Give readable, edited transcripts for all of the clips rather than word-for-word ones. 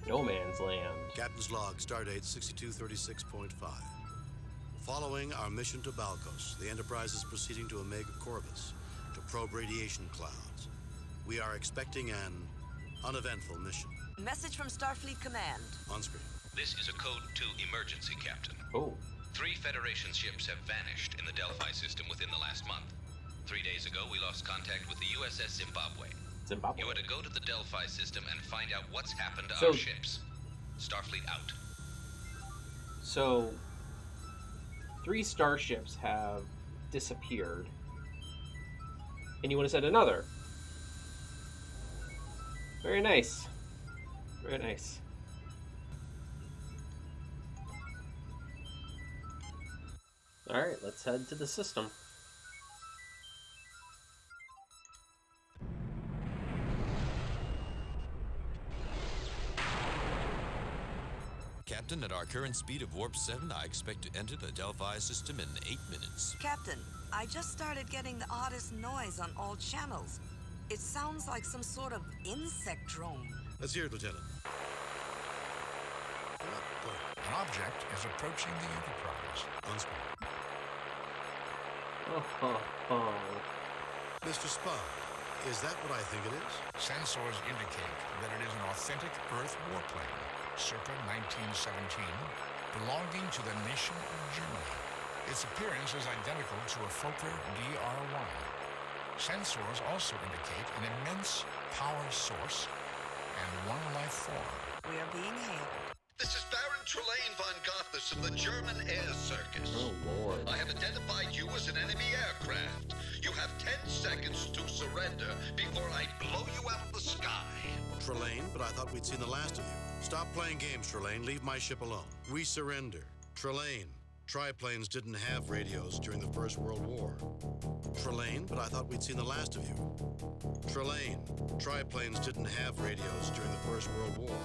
No man's land. Captain's log, stardate 6236.5. Following our mission to Balkos, the Enterprise is proceeding to Omega Corvus to probe radiation clouds. We are expecting an uneventful mission. Message from Starfleet Command. On screen. This is a Code 2 emergency, Captain. Oh. 3 Federation ships have vanished in the Delphi system within the last month. 3 days ago, we lost contact with the USS Zimbabwe. You are to go to the Delphi system and find out what's happened to our ships. Starfleet out. So, 3 starships have disappeared. And you want to send another. Very nice. Very nice. Alright, let's head to the system. Captain, at our current speed of warp 7, I expect to enter the Delphi system in 8 minutes. Captain, I just started getting the oddest noise on all channels. It sounds like some sort of insect drone. Let's hear it, Lieutenant. An object is approaching the Enterprise. On screen. Oh. Mr. Spock, is that what I think it is? Sensors indicate that it is an authentic Earth warplane, circa 1917, belonging to the nation of Germany. Its appearance is identical to a Fokker DR-1. Sensors also indicate an immense power source and one life form. We are being hailed. This is Baron Trelane von Gothas of the German Air Circus. Oh, Lord. I have identified you as an enemy aircraft. You have 10 seconds to surrender before I blow you out of the sky. Trelane, but I thought we'd seen the last of you. Stop playing games, Trelane. Leave my ship alone. We surrender. Trelane, triplanes didn't have radios during the First World War. Trelane, but I thought we'd seen the last of you. Trelane, triplanes didn't have radios during the First World War.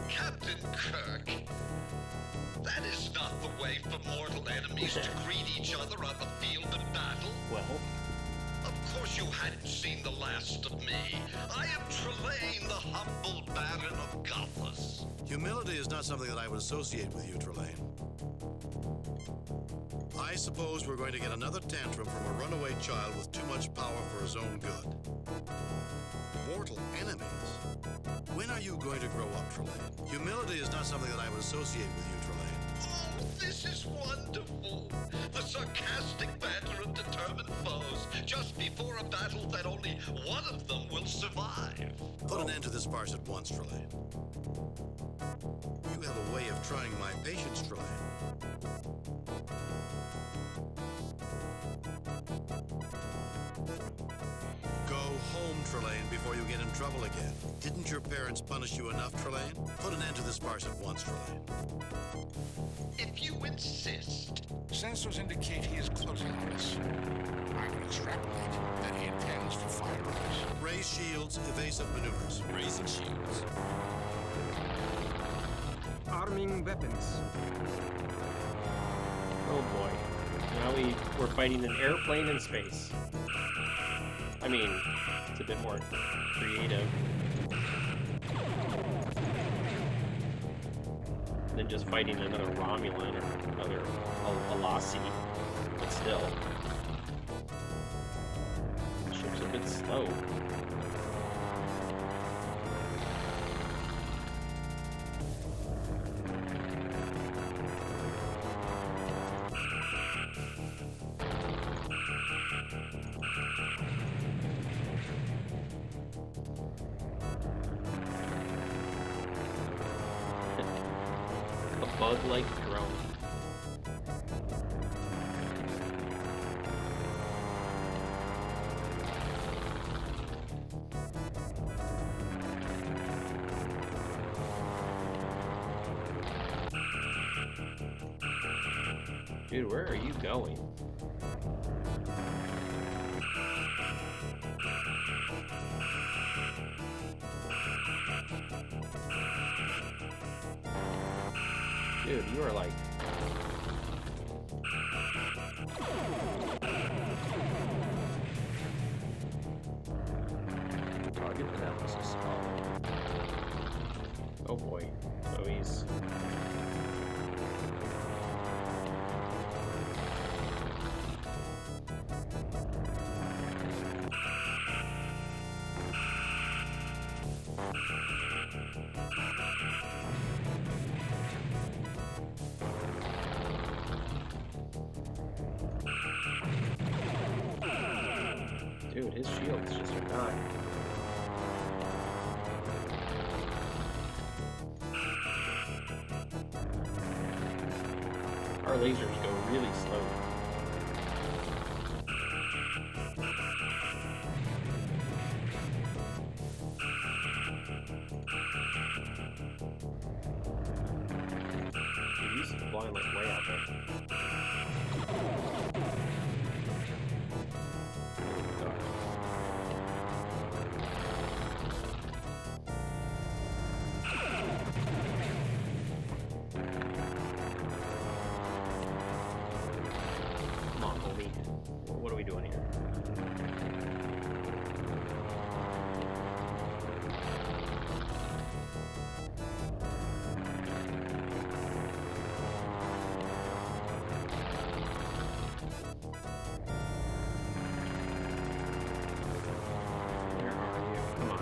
Captain Kirk, that is not the way for mortal enemies to greet each other on the field of battle. Well. Of course you hadn't seen the last of me. I am Trelane, the humble Baron of Gothas. Humility is not something that I would associate with you, Trelane. I suppose we're going to get another tantrum from a runaway child with too much power for his own good. Mortal enemies? When are you going to grow up, Trelane? Humility is not something that I would associate with you, Trelane. Oh, this is wonderful. The sarcastic banter of determined foes just before a battle that only one of them will survive. Put an end to this farce at once, Trelane. You have a way of trying my patience, Trelane. Go home, Trelane, before you get in trouble again. Didn't your parents punish you enough, Trelane? Put an end to this farce at once, Trelane. If you insist. Sensors indicate he is closing on us. I would extrapolate that he intends to fire at us. Raise shields, evasive maneuvers. Raising shields. Arming weapons. Oh boy. Now we're fighting an airplane in space. I mean, it's a bit more creative than just fighting another Romulan or another Alasi, but still. The ship's a bit slow. Bug-like drone. Dude, where are you going? Dude, you are like... Target analysis. Oh boy. So he's... Dude, his shields just are not. Our lasers go really slow. Dude, he's flying like way out there. What are we doing here? Where are you? Come on.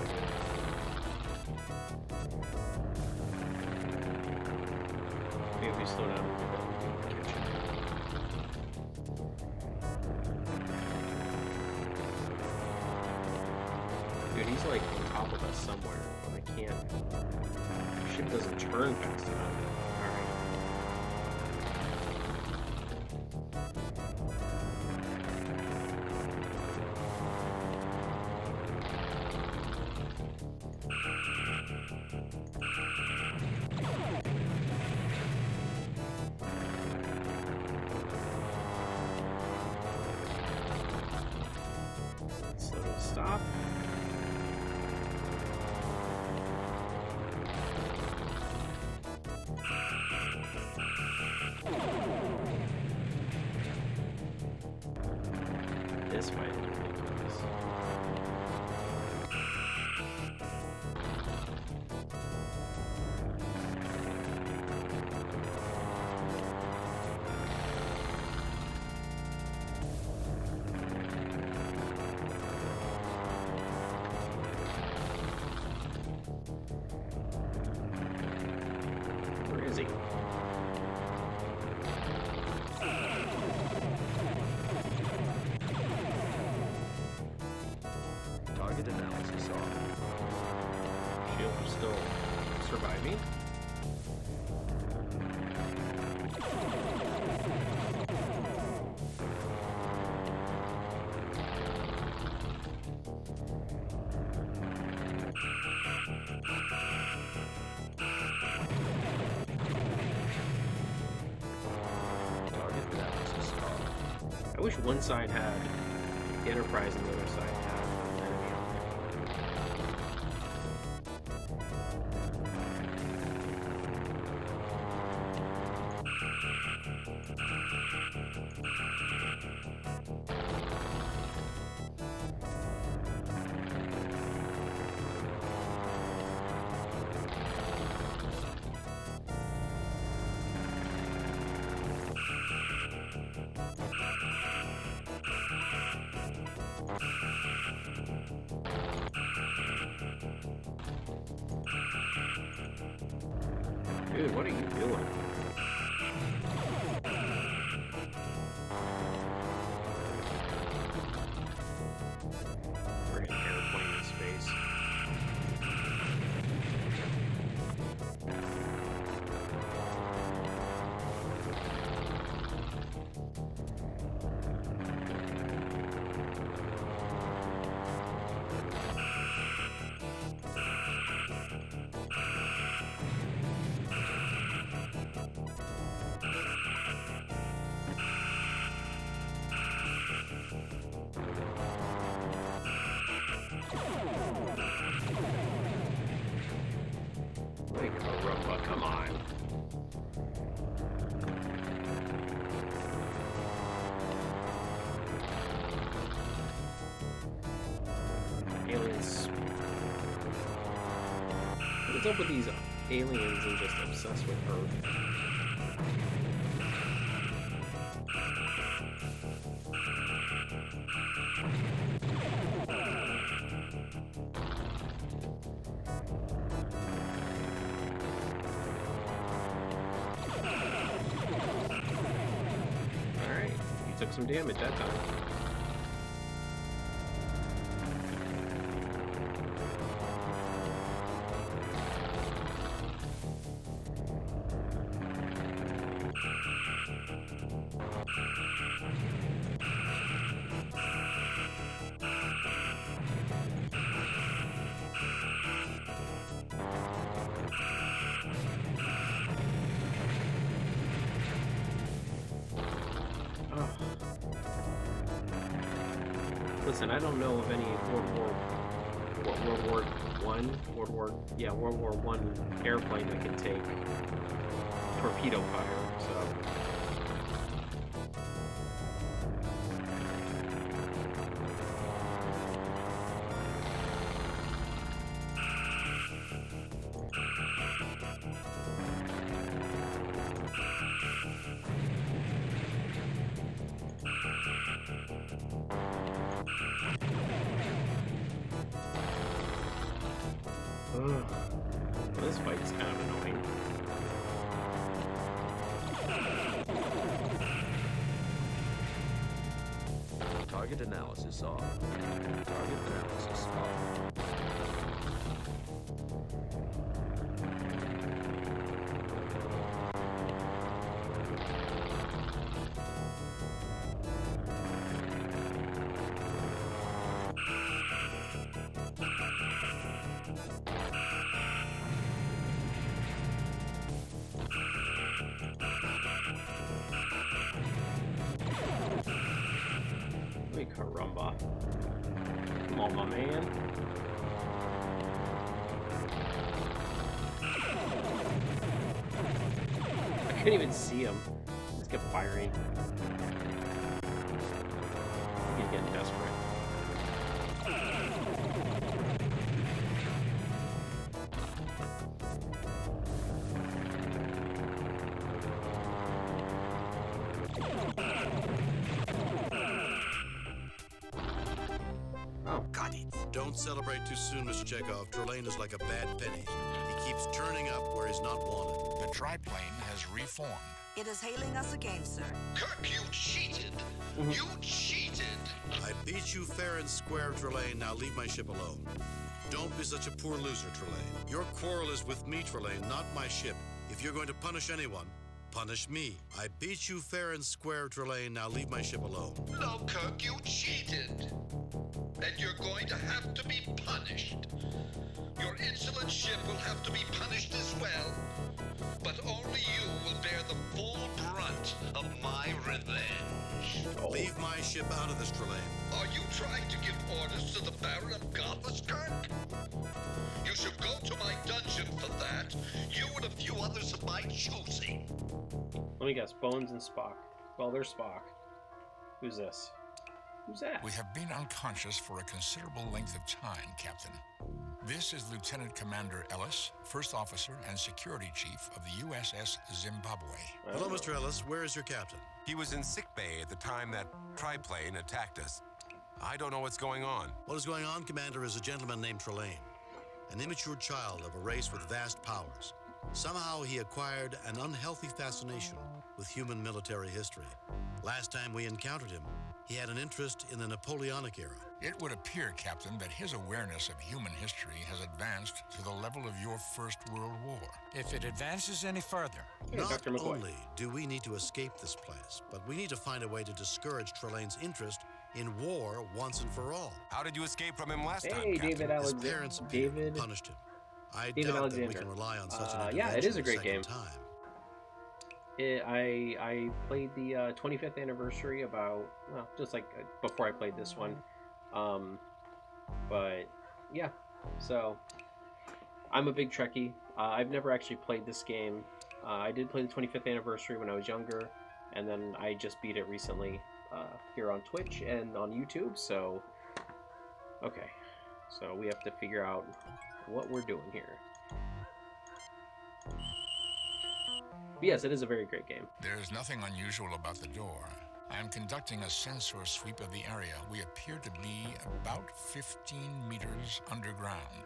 Maybe if we slow down a little bit, we can catch him. Dude, he's like on top of us somewhere, but I can't. Ship doesn't turn fast enough. Alright. Slow to stop. This might be ridiculous. Where is he? Target analysis off. Shield is still surviving. Target analysis off. I wish one side had the Enterprise and the other side had an enemy on there. Dude, what are you doing? Friggin' airplane in space. Like a rumba, come on. Aliens. What's up with these aliens and just obsessed with Earth. Alright, you took some damage that time. Listen, I don't know of any World War One airplane that can take torpedo fire, so. Well, this fight's kind of annoying. Target analysis off. Target analysis off. Caramba. Come on, my man. I couldn't even see him. Just kept firing. He's getting desperate. Don't celebrate too soon, Mr. Chekhov. Trelane is like a bad penny. He keeps turning up where he's not wanted. The triplane has reformed. It is hailing us again, sir. Kirk, you cheated! You cheated! I beat you fair and square, Trelane. Now leave my ship alone. Don't be such a poor loser, Trelane. Your quarrel is with me, Trelane, not my ship. If you're going to punish anyone, punish me. I beat you fair and square, Trelane. Now leave my ship alone. No, Kirk, you cheated! And you're going to have to be punished. Your insolent ship will have to be punished as well. But only you will bear the full brunt of my revenge. Leave my ship out of this, Trelane. Are you trying to give orders to the Baron of Godless, Kirk? You should go to my dungeon for that. You and a few others of my choosing. Let me guess, Bones and Spock. Well, there's Spock. Who's this? Who's that? We have been unconscious for a considerable length of time, Captain. This is Lieutenant Commander Ellis, First Officer and Security Chief of the USS Zimbabwe. Hello, Mr. Ellis. Where is your captain? He was in sickbay at the time that triplane attacked us. I don't know what's going on. What is going on, Commander, is a gentleman named Trelane, an immature child of a race with vast powers. Somehow he acquired an unhealthy fascination with human military history. Last time we encountered him, he had an interest in the Napoleonic era. It would appear, Captain, that his awareness of human history has advanced to the level of your First World War. If it advances any further. Hey, Not Dr. McCoy. only do we need to escape this place, but we need to find a way to discourage Trelane's interest in war once and for all. How did you escape from him last time, Hey, Captain? David His Alexander. parents appeared and David. punished him. I David doubt that we Alexander. can rely on such an intervention Yeah, it is a great second game. time. I played the 25th anniversary about, well, just like before I played this one. But yeah, so I'm a big Trekkie. I've never actually played this game. I did play the 25th anniversary when I was younger, and then I just beat it recently here on Twitch and on YouTube. So, okay, so we have to figure out what we're doing here. But yes, it is a very great game. There's nothing unusual about the door. I am conducting a sensor sweep of the area. We appear to be about 15 meters underground.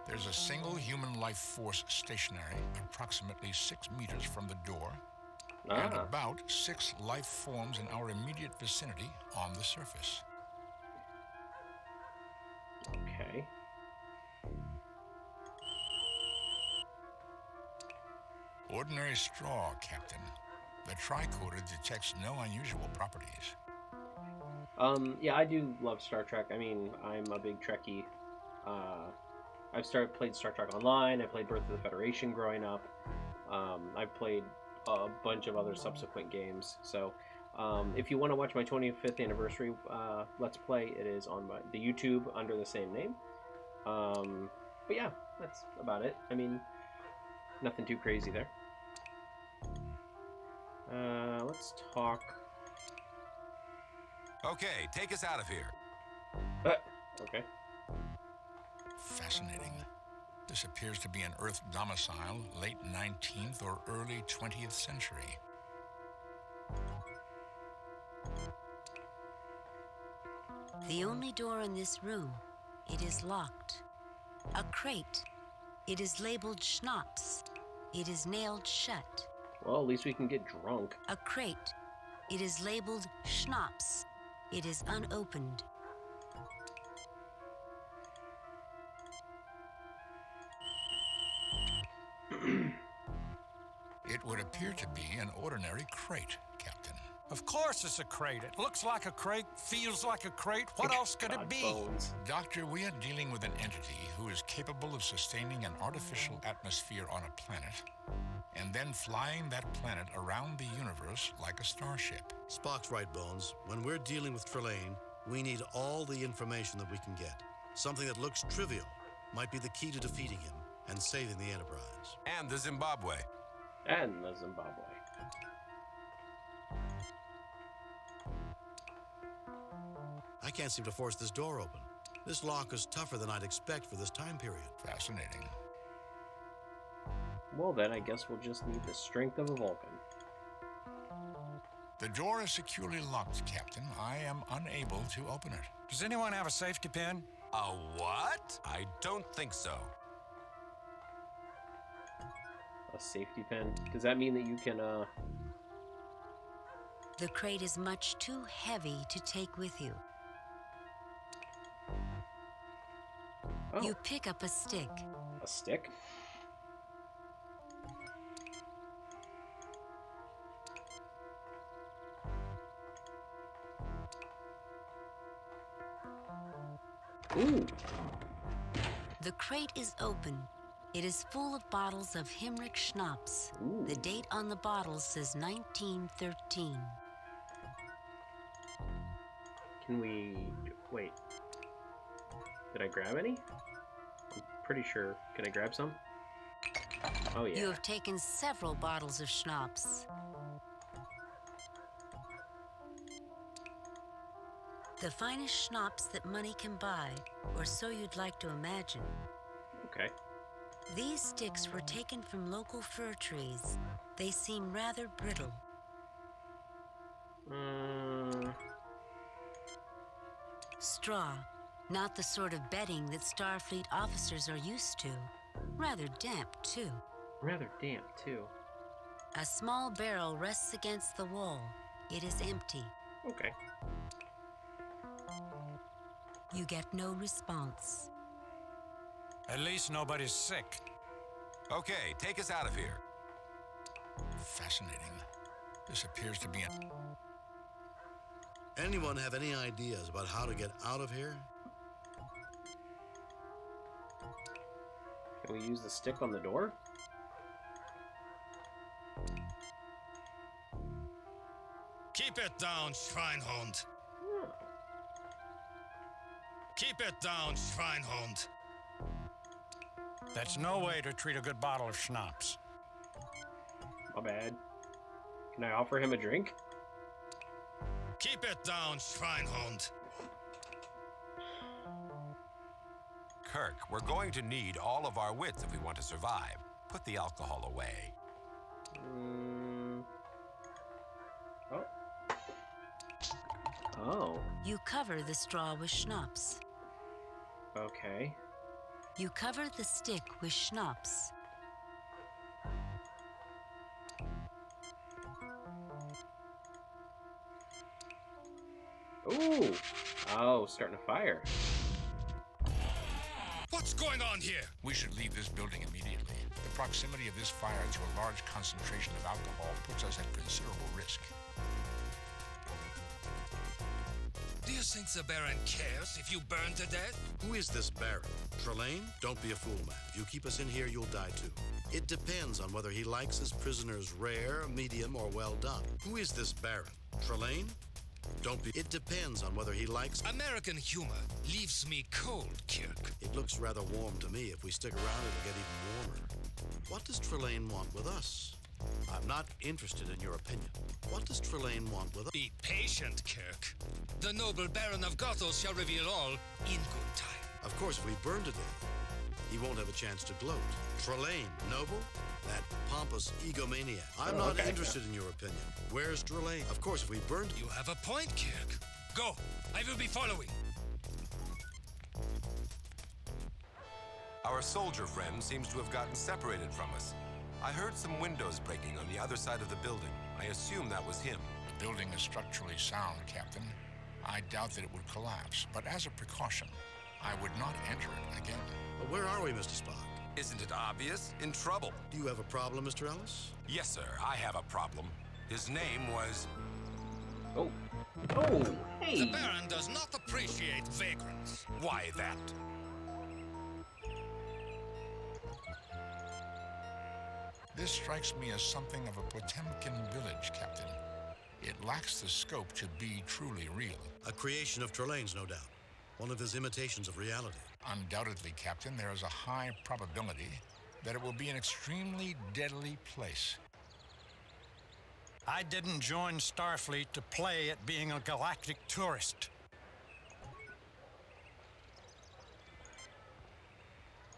There's a single human life force stationary, approximately 6 meters from the door, and about 6 life forms in our immediate vicinity on the surface. Okay. Ordinary straw, Captain. The tricorder detects no unusual properties. Yeah, I do love Star Trek. I mean, I'm a big Trekkie. I've played Star Trek Online. I played Birth of the Federation growing up. I've played a bunch of other subsequent games. So, if you want to watch my 25th anniversary Let's Play, it is on the YouTube under the same name. But yeah, that's about it. I mean, nothing too crazy there. Let's talk. Okay, take us out of here. Okay. Fascinating. This appears to be an Earth domicile, late 19th or early 20th century. The only door in this room, it is locked. A crate. It is labeled schnapps. It is nailed shut. Well, at least we can get drunk. A crate. It is labeled schnapps. It is unopened. It would appear to be an ordinary crate, Captain. Of course it's a crate. It looks like a crate, feels like a crate. What else could it be? Bones. Doctor, we are dealing with an entity who is capable of sustaining an artificial atmosphere on a planet and then flying that planet around the universe like a starship. Spock's right, Bones. When we're dealing with Trelane, we need all the information that we can get. Something that looks trivial might be the key to defeating him and saving the Enterprise. And the Zimbabwe. And the Zimbabwe. I can't seem to force this door open. This lock is tougher than I'd expect for this time period. Fascinating. Well then, I guess we'll just need the strength of a Vulcan. The door is securely locked, Captain. I am unable to open it. Does anyone have a safety pin? A what? I don't think so. A safety pin? Does that mean that you can, The crate is much too heavy to take with you. Oh. You pick up a stick. A stick? Ooh. The crate is open. It is full of bottles of Himrich schnapps. Ooh. The date on the bottle says 1913. Can we... Wait. Did I grab any? I'm pretty sure. Can I grab some? Oh, yeah. You have taken several bottles of schnapps. The finest schnapps that money can buy, or so you'd like to imagine. Okay. These sticks were taken from local fir trees. They seem rather brittle. Straw. Not the sort of bedding that Starfleet officers are used to. Rather damp, too. Rather damp, too. A small barrel rests against the wall. It is empty. Okay. You get no response. At least nobody's sick. Okay, take us out of here. Fascinating. This appears to be an... Anyone have any ideas about how to get out of here? Can we use the stick on the door? Keep it down, Schweinhund. Oh. Keep it down, Schweinhund. That's no way to treat a good bottle of schnapps. My bad. Can I offer him a drink? Keep it down, Schweinhund. Kirk, we're going to need all of our wits if we want to survive. Put the alcohol away. Oh. Oh. You cover the straw with schnapps. Okay. You cover the stick with schnapps. Ooh. Oh, starting a fire. What's going on here? We should leave this building immediately. The proximity of this fire to a large concentration of alcohol puts us at considerable risk. Do you think the Baron cares if you burn to death? Who is this Baron? Trelane? Don't be a fool, man. If you keep us in here, you'll die too. It depends on whether he likes his prisoners rare, medium, or well done. Who is this Baron? Trelane? Don't be. It depends on whether he likes. American humor leaves me cold, Kirk. It looks rather warm to me. If we stick around, it'll get even warmer. What does Trelane want with us? I'm not interested in your opinion. What does Trelane want with us? Be patient, Kirk. The noble Baron of Gothos shall reveal all in good time. Of course, if we burn to death, he won't have a chance to gloat. Trelane, noble? That pompous egomaniac. I'm not interested in your opinion. Where's Trelane? Of course, if we burn... You have a point, Kirk. Go. I will be following. Our soldier friend seems to have gotten separated from us. I heard some windows breaking on the other side of the building. I assume that was him. The building is structurally sound, Captain. I doubt that it would collapse, but as a precaution, I would not enter it again. Well, where are we, Mr. Spock? Isn't it obvious? In trouble. Do you have a problem, Mr. Ellis? Yes, sir. I have a problem. His name was... Oh. Oh, hey! The Baron does not appreciate vagrants. Why that? This strikes me as something of a Potemkin village, Captain. It lacks the scope to be truly real. A creation of Trelane's, no doubt. One of his imitations of reality. Undoubtedly, Captain, there is a high probability that it will be an extremely deadly place. I didn't join Starfleet to play at being a galactic tourist.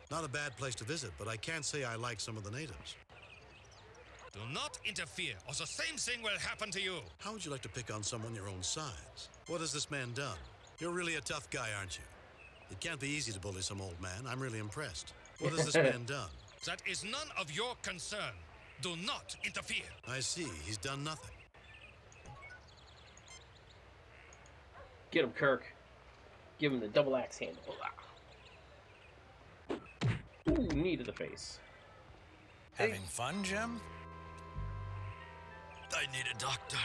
Not a bad place to visit, but I can't say I like some of the natives. Do not interfere, or the same thing will happen to you. How would you like to pick on someone your own size? What has this man done? You're really a tough guy, aren't you? It can't be easy to bully some old man. I'm really impressed. What has this man done? That is none of your concern. Do not interfere. I see. He's done nothing. Get him, Kirk. Give him the double axe handle. Ooh, knee to the face. Having fun, Jim? I need a doctor.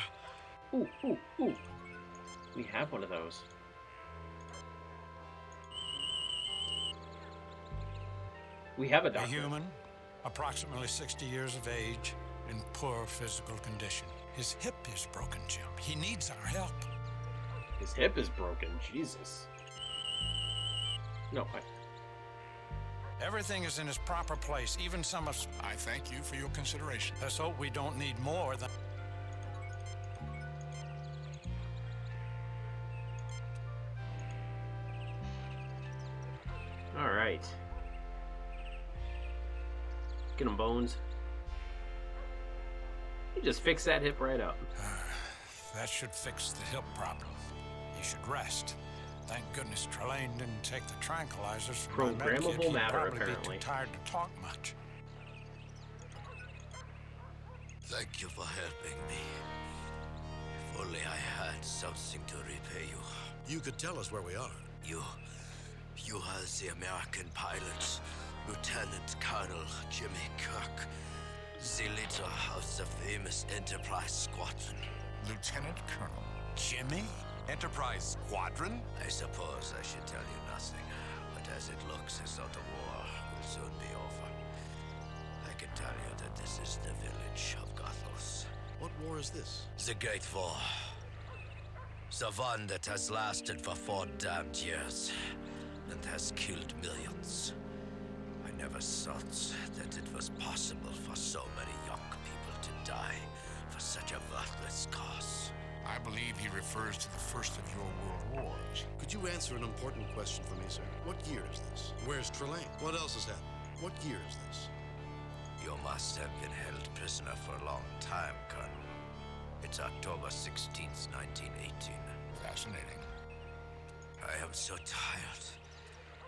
Ooh, ooh, ooh. We have one of those. We have a doctor. A human, approximately 60 years of age, in poor physical condition. His hip is broken, Jim. He needs our help. His hip is broken. Jesus. No, Everything is in its proper place, even some of... I thank you for your consideration. Let's hope we don't need more than... All right. Get him, Bones. You just fix that hip right up. That should fix the hip problem. He should rest. Thank goodness Trelane didn't take the tranquilizers from my med kit. Programmable He'd matter, probably apparently. be too tired to talk much. Thank you for helping me. If only I had something to repay you. You could tell us where we are. You are the American pilots, Lieutenant Colonel Jimmy Kirk, the leader of the famous Enterprise Squadron. Lieutenant Colonel Jimmy? Enterprise Squadron? I suppose I should tell you nothing, but as it looks as though the war will soon be over, I can tell you that this is the village of Gothos. What war is this? The Great War. The one that has lasted for 4 damned years and has killed millions. I never thought that it was possible for so many young people to die for such a worthless cause. I believe he refers to the first of your world wars. Could you answer an important question for me, sir? What year is this? Where's Trelane? What else has happened? What year is this? You must have been held prisoner for a long time, Colonel. It's October 16th, 1918. Fascinating. I am so tired.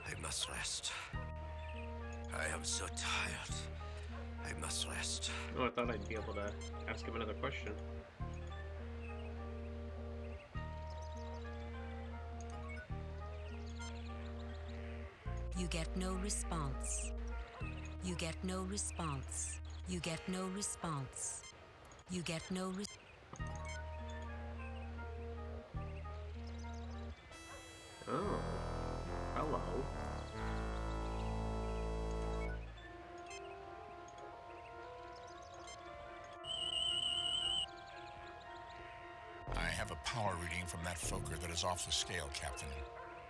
I must rest. I am so tired. I must rest. Oh, I thought I'd be able to ask him another question. You get no response. You get no response. You get no response. You get no Oh. Hello. I have a power reading from that Fokker that is off the scale, Captain.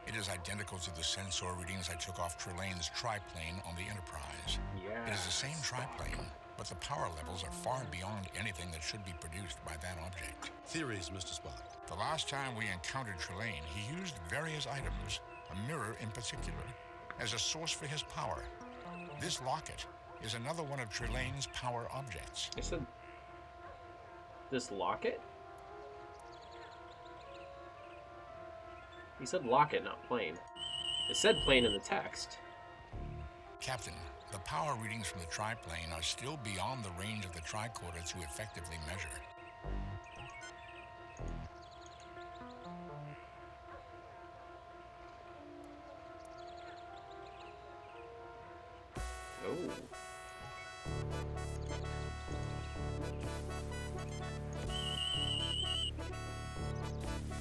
It is identical to the sensor readings I took off Trelane's triplane on the Enterprise. Yeah. It is the same triplane, but the power levels are far beyond anything that should be produced by that object. Theories, Mr. Spock. The last time we encountered Trelane, he used various items, a mirror in particular, as a source for his power. This locket is another one of Trelane's power objects. I said this locket? He said locket, not plane. It said plane in the text. Captain, the power readings from the triplane are still beyond the range of the tricorder to effectively measure. Oh.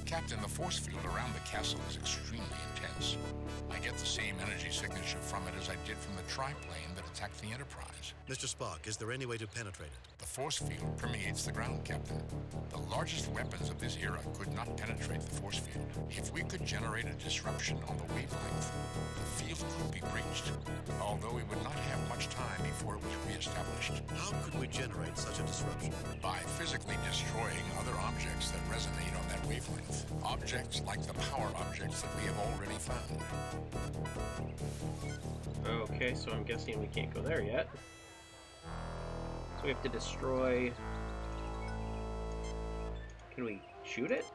Captain, the force field around the castle is extremely intense. I get the same energy signature from it as I did from the triplane that attacked the Enterprise. Mr. Spock, is there any way to penetrate it? The force field permeates the ground, Captain. The largest weapons of this era could not penetrate the force field. If we could generate a disruption on the wavelength, the field could be breached, although we would not have much time before it was reestablished. How could we generate such a disruption? By physically destroying other objects that resonate on that wavelength. Objects like the power objects that we have already found. Okay, so I'm guessing we can't go there yet. So we have to destroy... Can we shoot it?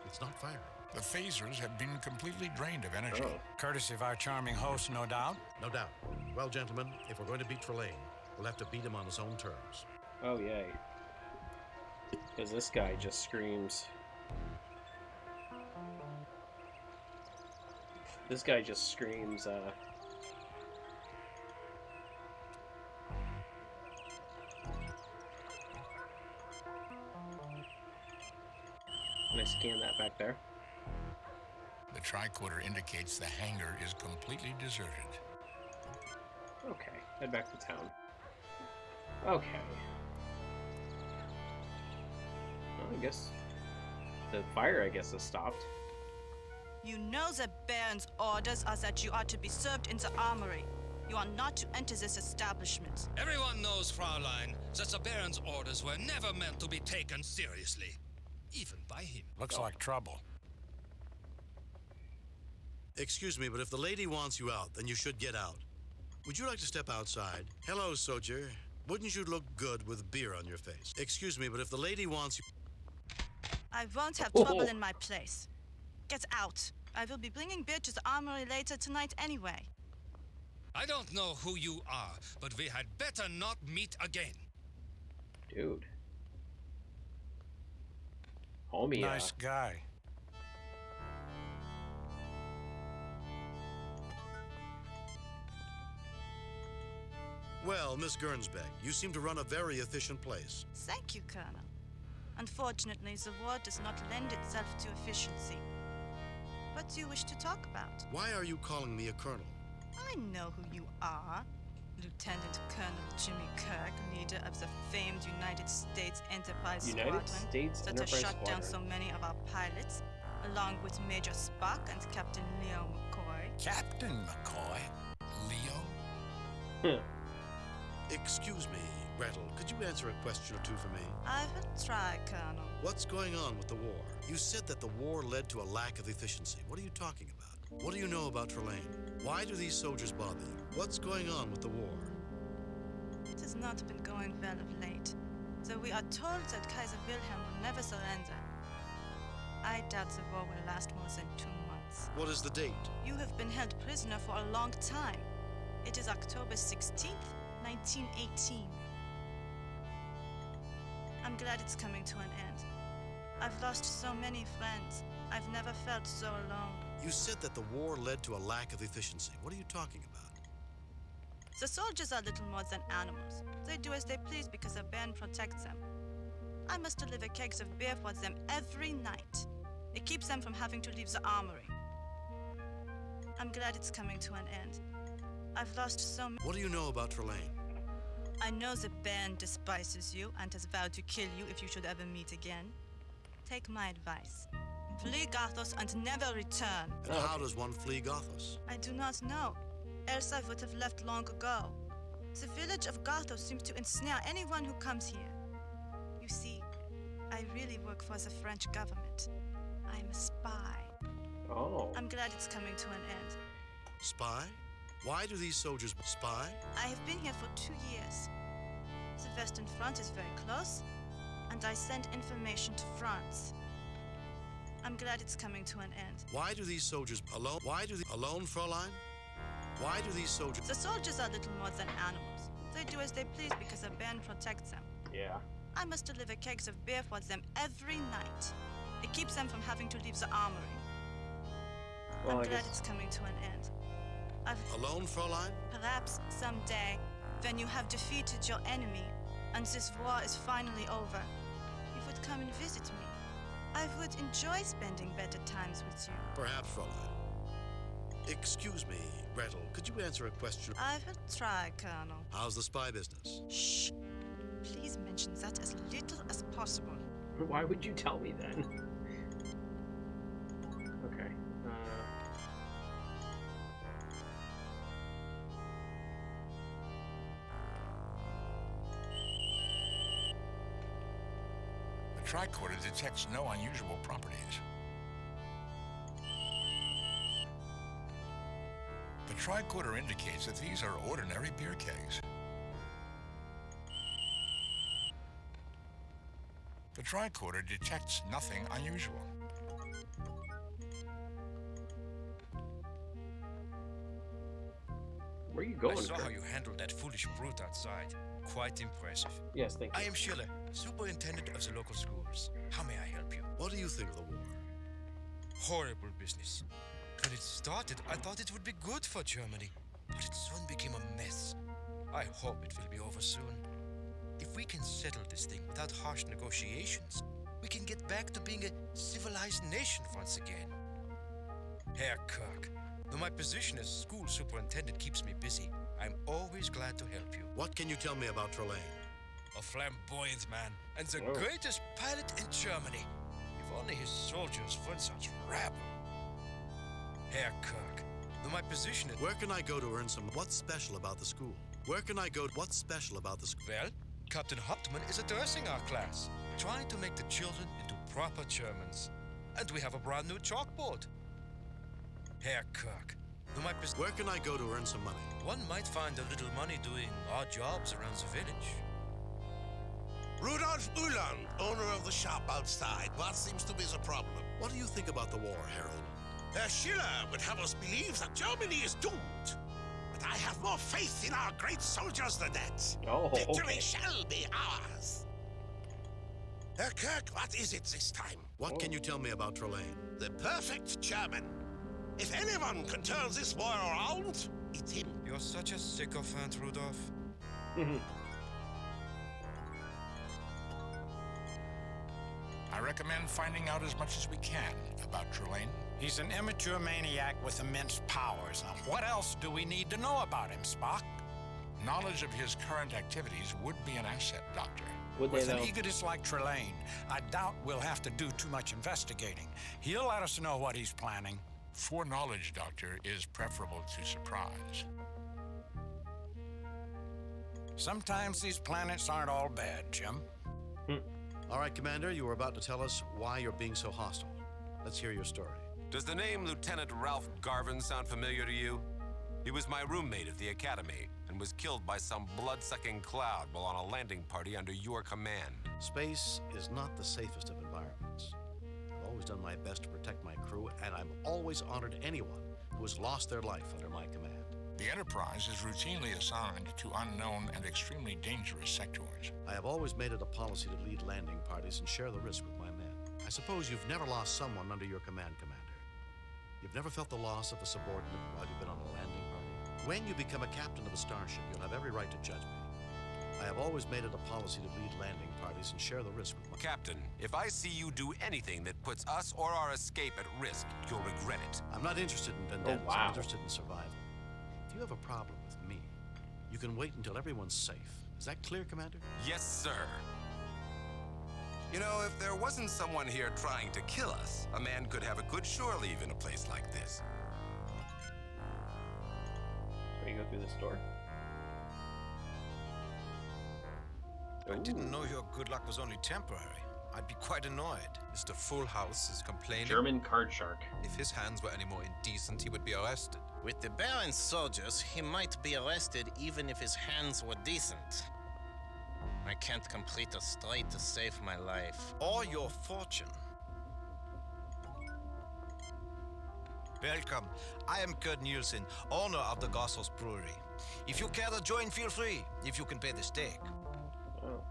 It's not firing. The phasers have been completely drained of energy. Oh. Courtesy of our charming host, no doubt. No doubt. Well, gentlemen, if we're going to beat Trelane, we'll have to beat him on his own terms. Oh, yay. Because this guy just screams... This guy just screams, Can I scan that back there? The tricorder indicates the hangar is completely deserted. Okay, head back to town. Okay. Well, I guess... The fire, I guess, has stopped. You know the Baron's orders are that you are to be served in the armory. You are not to enter this establishment. Everyone knows, Fraulein, that the Baron's orders were never meant to be taken seriously. Even by him. Looks like trouble. Excuse me, but if the lady wants you out, then you should get out. Would you like to step outside? Hello, soldier. Wouldn't you look good with beer on your face? Excuse me, but if the lady wants you... I won't have trouble in my place. Get out. I will be bringing beer to the armory later tonight anyway. I don't know who you are, but we had better not meet again. Dude. Homie, nice guy. Well, Miss Gernsbeck, you seem to run a very efficient place. Thank you, Colonel. Unfortunately, the war does not lend itself to efficiency. What do you wish to talk about? Why are you calling me a colonel? I know who you are. Lieutenant Colonel Jimmy Kirk, leader of the famed United States Enterprise Squadron that has shot down so many of our pilots, along with Major Spock and Captain Leo McCoy. Captain McCoy? Leo? Excuse me, Gretel, could you answer a question or two for me? I will try, Colonel. What's going on with the war? You said that the war led to a lack of efficiency. What are you talking about? What do you know about Trelane? Why do these soldiers bother you? What's going on with the war? It has not been going well of late, though we are told that Kaiser Wilhelm will never surrender. I doubt the war will last more than 2 months. What is the date? You have been held prisoner for a long time. It is October 16th, 1918. I'm glad it's coming to an end. I've lost so many friends. I've never felt so alone. You said that the war led to a lack of efficiency. What are you talking about? The soldiers are little more than animals. They do as they please because a band protects them. I must deliver kegs of beer for them every night. It keeps them from having to leave the armory. I'm glad it's coming to an end. I've lost so many. What do you know about Trelane? I know the band despises you and has vowed to kill you if you should ever meet again. Take my advice. Flee Garthos and never return. And how does one flee Garthos? I do not know. Else I would have left long ago. The village of Garthos seems to ensnare anyone who comes here. You see, I really work for the French government. I'm a spy. Oh. I'm glad it's coming to an end. Spy? Why do these soldiers spy? I have been here for 2 years. The Western Front is very close, and I send information to France. I'm glad it's coming to an end. Why do these soldiers alone? Alone, Fräulein? Why do these soldiers? The soldiers are little more than animals. They do as they please because a band protects them. Yeah. I must deliver kegs of beer for them every night. It keeps them from having to leave the armory. Well, I'm glad it's coming to an end. Alone, Fräulein? Perhaps someday, when you have defeated your enemy and this war is finally over, you would come and visit me. I would enjoy spending better times with you. Perhaps, Fräulein. Excuse me, Gretel, could you answer a question? I will try, Colonel. How's the spy business? Shh. Please mention that as little as possible. Why would you tell me then? Okay. The tricorder detects no unusual properties. The tricorder indicates that these are ordinary beer kegs. The tricorder detects nothing unusual. Where are you going? I saw Kirk? how you handled that foolish brute outside. Quite impressive. Yes, thank you. I am Schiller, superintendent of the local schools. How may I help you? What do you think of the war? Horrible business. When it started, I thought it would be good for Germany, but it soon became a mess. I hope it will be over soon. If we can settle this thing without harsh negotiations, we can get back to being a civilized nation once again. Herr Kirk, though my position as school superintendent keeps me busy, I'm always glad to help you. What can you tell me about Trelane? A flamboyant man, and the Oh. greatest pilot in Germany. If only his soldiers weren't such rabble. Herr Kirk, though my position is... Where can I go to earn some... What's special about the school? Where can I go... What's special about the school? Well, Captain Hauptmann is addressing our class, trying to make the children into proper Germans. And we have a brand new chalkboard. Herr Kirk, though my position... Where can I go to earn some money? One might find a little money doing odd jobs around the village. Rudolf Uhland, owner of the shop outside. What seems to be the problem? What do you think about the war, Harold? Herr Schiller would have us believe that Germany is doomed. But I have more faith in our great soldiers than that. Oh, Victory okay. shall be ours. Herr Kirk, what is it this time? What can you tell me about Trelane? The perfect German. If anyone can turn this war around, it's him. You're such a sycophant, Rudolph. I recommend finding out as much as we can about Trelane. He's an immature maniac with immense powers. Now, what else do we need to know about him, Spock? Knowledge of his current activities would be an asset, Doctor. Would they With an though? egotist like Trelane, I doubt we'll have to do too much investigating. He'll let us know what he's planning. Foreknowledge, Doctor, is preferable to surprise. Sometimes these planets aren't all bad, Jim. All right, Commander, you were about to tell us why you're being so hostile. Let's hear your story. Does the name Lieutenant Ralph Garvin sound familiar to you? He was my roommate at the academy and was killed by some blood-sucking cloud while on a landing party under your command. Space is not the safest of environments. I've always done my best to protect my crew, and I've always honored anyone who has lost their life under my command. The Enterprise is routinely assigned to unknown and extremely dangerous sectors. I have always made it a policy to lead landing parties and share the risk with my men. I suppose you've never lost someone under your command, Commander. You've never felt the loss of a subordinate while you've been on a landing party. When you become a captain of a starship, you'll have every right to judge me. I have always made it a policy to lead landing parties and share the risk with my... Captain, if I see you do anything that puts us or our escape at risk, you'll regret it. I'm not interested in vendettas. Oh, wow. I'm interested in survival. If you have a problem with me, you can wait until everyone's safe. Is that clear, Commander? Yes, sir. You know, if there wasn't someone here trying to kill us, a man could have a good shore leave in a place like this. So you go through this door. I didn't know your good luck was only temporary. I'd be quite annoyed. Mr. Full House is complaining. German card shark. If his hands were any more indecent, he would be arrested. With the Baron's soldiers, he might be arrested even if his hands were decent. I can't complete a strike to save my life. Or your fortune. Welcome. I am Kurt Nielsen, owner of the Gossos Brewery. If you care to join, feel free, if you can pay the stake. Oh.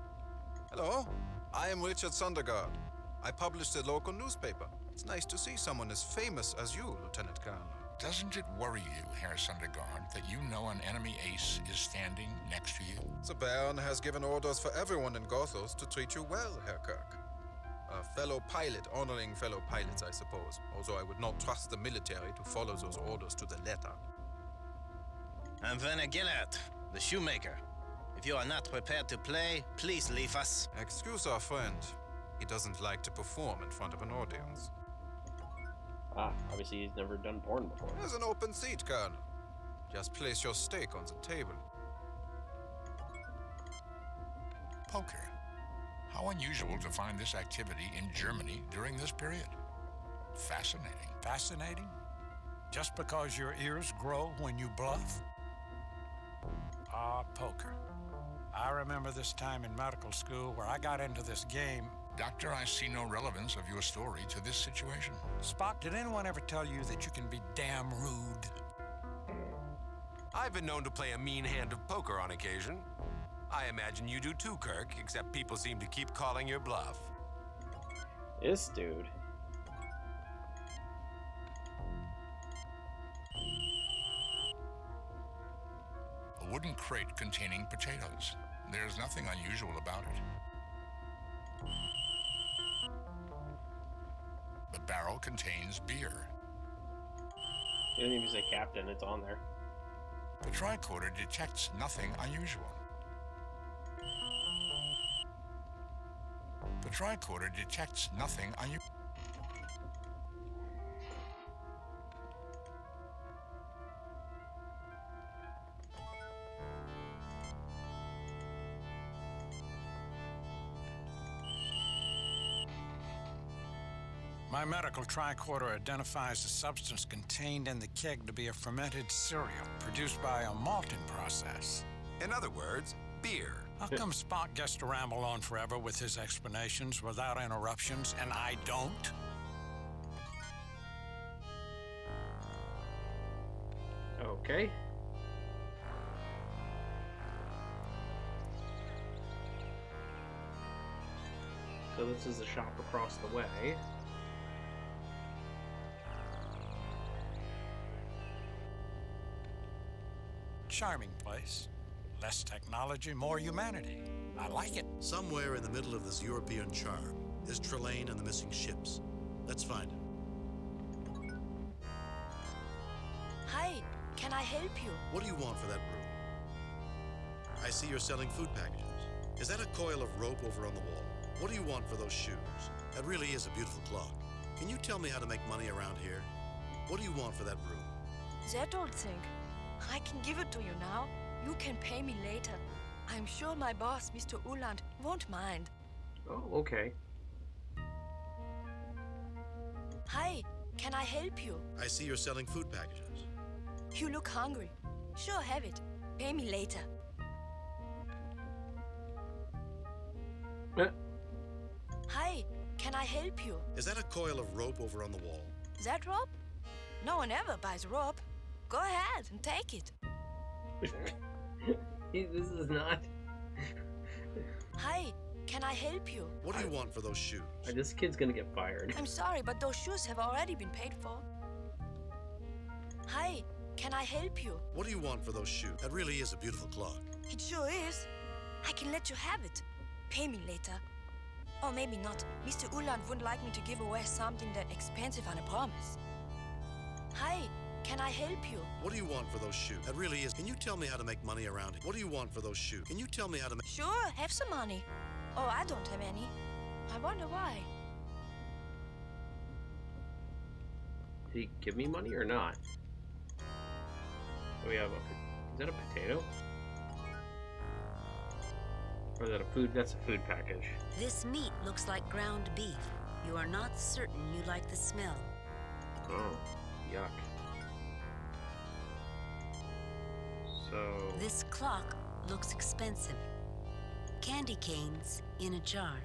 Hello, I am Richard Sondergaard. I publish the local newspaper. It's nice to see someone as famous as you, Lieutenant Colonel. Doesn't it worry you, Herr Sondergaard, that you know an enemy ace is standing next to you? The Baron has given orders for everyone in Gothos to treat you well, Herr Kirk. A fellow pilot honoring fellow pilots, I suppose, although I would not trust the military to follow those orders to the letter. I'm Werner Gellert, the shoemaker. If you are not prepared to play, please leave us. Excuse our friend. He doesn't like to perform in front of an audience. Ah, obviously he's never done porn before. There's an open seat, Colonel. Just place your steak on the table. Poker. How unusual to find this activity in Germany during this period. Fascinating. Fascinating? Just because your ears grow when you bluff? Ah, poker. I remember this time in medical school where I got into this game. Doctor, I see no relevance of your story to this situation. Spock, did anyone ever tell you that you can be damn rude? I've been known to play a mean hand of poker on occasion. I imagine you do too, Kirk, except people seem to keep calling your bluff. This dude. A wooden crate containing potatoes. There's nothing unusual about it. The barrel contains beer. You don't even say captain, it's on there. The tricorder detects nothing unusual. The tricorder detects nothing unusual. My medical tricorder identifies the substance contained in the keg to be a fermented cereal produced by a malting process. In other words, beer. How come Spock gets to ramble on forever with his explanations without interruptions, and I don't? Okay. So this is the shop across the way. Charming place. Less technology, more humanity. I like it. Somewhere in the middle of this European charm is Trelane and the missing ships. Let's find him. Hi, can I help you? What do you want for that room? I see you're selling food packages. Is that a coil of rope over on the wall? What do you want for those shoes? That really is a beautiful clock. Can you tell me how to make money around here? What do you want for that room? That old thing. I can give it to you now. You can pay me later. I'm sure my boss, Mr. Uland, won't mind. Oh, okay. Hi, can I help you? I see you're selling food packages. You look hungry. Sure, have it. Pay me later. Hi, can I help you? Is that a coil of rope over on the wall? That rope? No one ever buys rope. Go ahead and take it. This is not... Hi, can I help you? What do you want for those shoes? This kid's gonna get fired. I'm sorry, but those shoes have already been paid for. Hi, can I help you? What do you want for those shoes? That really is a beautiful clock. It sure is. I can let you have it. Pay me later. Or maybe not. Mr. Uland wouldn't like me to give away something that expensive on a promise. Hi, can I help you? What do you want for those shoes? That really is. Can you tell me how to make money around it? What do you want for those shoes? Can you tell me how to make... Sure, have some money. Oh, I don't have any. I wonder why. Did he give me money or not? Oh, we have a... Is that a potato? Or is that a food? That's a food package. This meat looks like ground beef. You are not certain you like the smell. Oh, yuck. So... This clock looks expensive. Candy canes in a jar.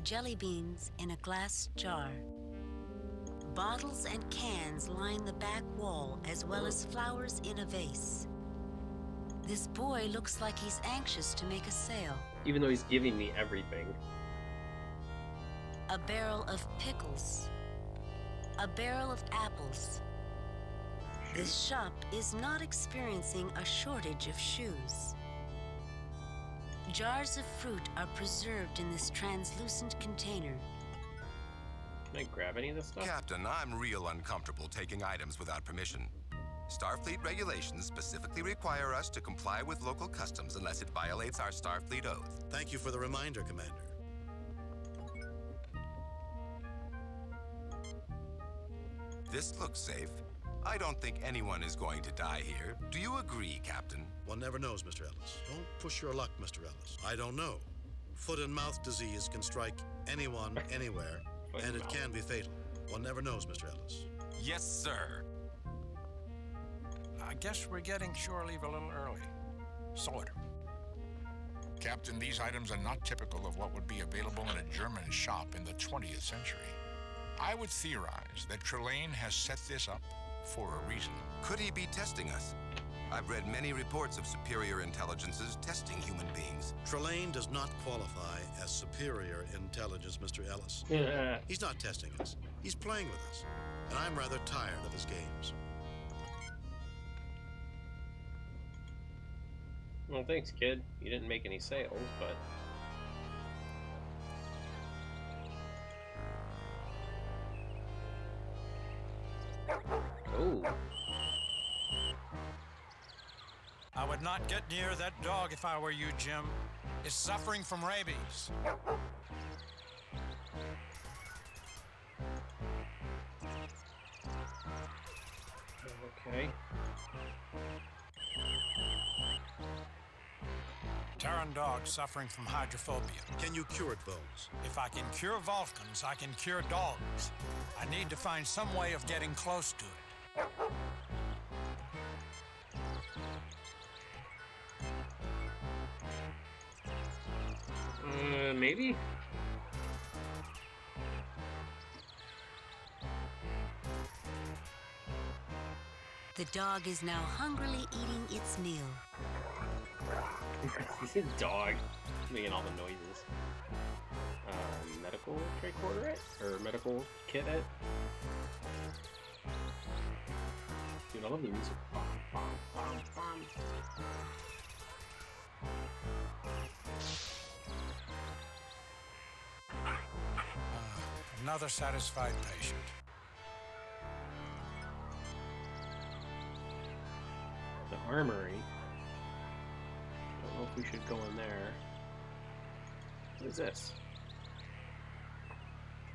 Jelly beans in a glass jar. Bottles and cans line the back wall, as well as flowers in a vase. This boy looks like he's anxious to make a sale. Even though he's giving me everything. A barrel of pickles. A barrel of apples. This shop is not experiencing a shortage of shoes. Jars of fruit are preserved in this translucent container. Can I grab any of this stuff? Captain, I'm real uncomfortable taking items without permission. Starfleet regulations specifically require us to comply with local customs unless it violates our Starfleet oath. Thank you for the reminder, Commander. This looks safe. I don't think anyone is going to die here. Do you agree, Captain? One never knows, Mr. Ellis. Don't push your luck, Mr. Ellis. I don't know. Foot and mouth disease can strike anyone, anywhere, and it can be fatal. One never knows, Mr. Ellis. Yes, sir. I guess we're getting shore leave a little early. Sort of. Captain, these items are not typical of what would be available in a German shop in the 20th century. I would theorize that Trelane has set this up for a reason. Could he be testing us? I've read many reports of superior intelligences testing human beings. Trelane does not qualify as superior intelligence, Mr. Ellis. He's not testing us. He's playing with us. And I'm rather tired of his games. Well, thanks, kid. You didn't make any sales, but... Oh. I would not get near that dog if I were you, Jim. It's suffering from rabies. Okay. Terran dog suffering from hydrophobia. Can you cure it, Bones? If I can cure Vulcans, I can cure dogs. I need to find some way of getting close to it. Maybe? The dog is now hungrily eating its meal. He's a dog making all the noises. Medical tricorder it? Or medical kit it? Dude, I love the music. Another satisfied patient. The armory. Don't know if we should go in there. What is this?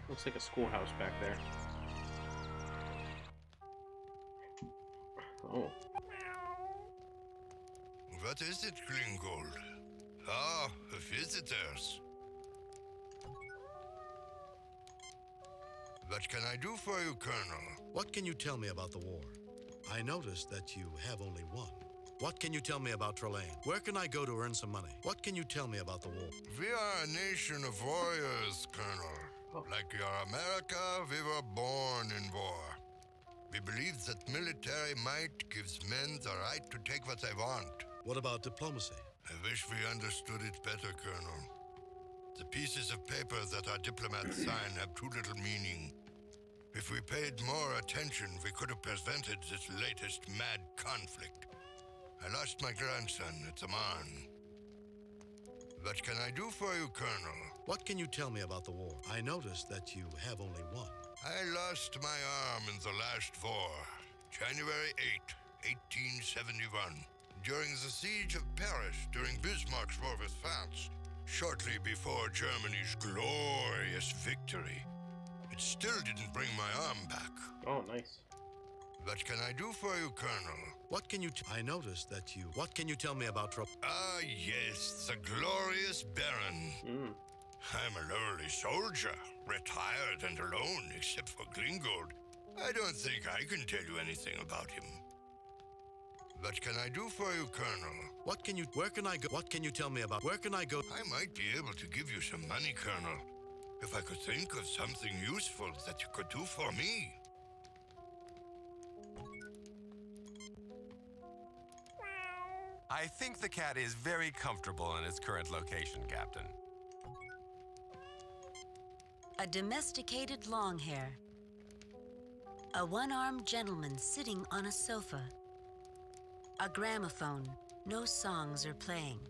Looks like a schoolhouse back there. Oh. What is it, Gringold? Ah, visitors. What can I do for you, Colonel? What can you tell me about the war? I noticed that you have only one. What can you tell me about Trelane? Where can I go to earn some money? What can you tell me about the war? We are a nation of warriors, Colonel. Like your America, we were born in war. We believe that military might gives men the right to take what they want. What about diplomacy? I wish we understood it better, Colonel. The pieces of paper that our diplomats sign have too little meaning. If we paid more attention, we could have prevented this latest mad conflict. I lost my grandson at the Marne. What can I do for you, Colonel? What can you tell me about the war? I noticed that you have only one. I lost my arm in the last war, January 8, 1871, during the siege of Paris during Bismarck's war with France, shortly before Germany's glorious victory. It still didn't bring my arm back. Oh, nice. What can I do for you, Colonel? What can you I noticed that you... What can you tell me about Ah, yes, the glorious Baron. I'm a lowly soldier, retired and alone, except for Gringold. I don't think I can tell you anything about him. What can I do for you, Colonel? What can you... Where can I go? What can you tell me about... Where can I go? I might be able to give you some money, Colonel, if I could think of something useful that you could do for me. I think the cat is very comfortable in its current location, Captain. A domesticated longhair. A one-armed gentleman sitting on a sofa. A gramophone. No songs are playing.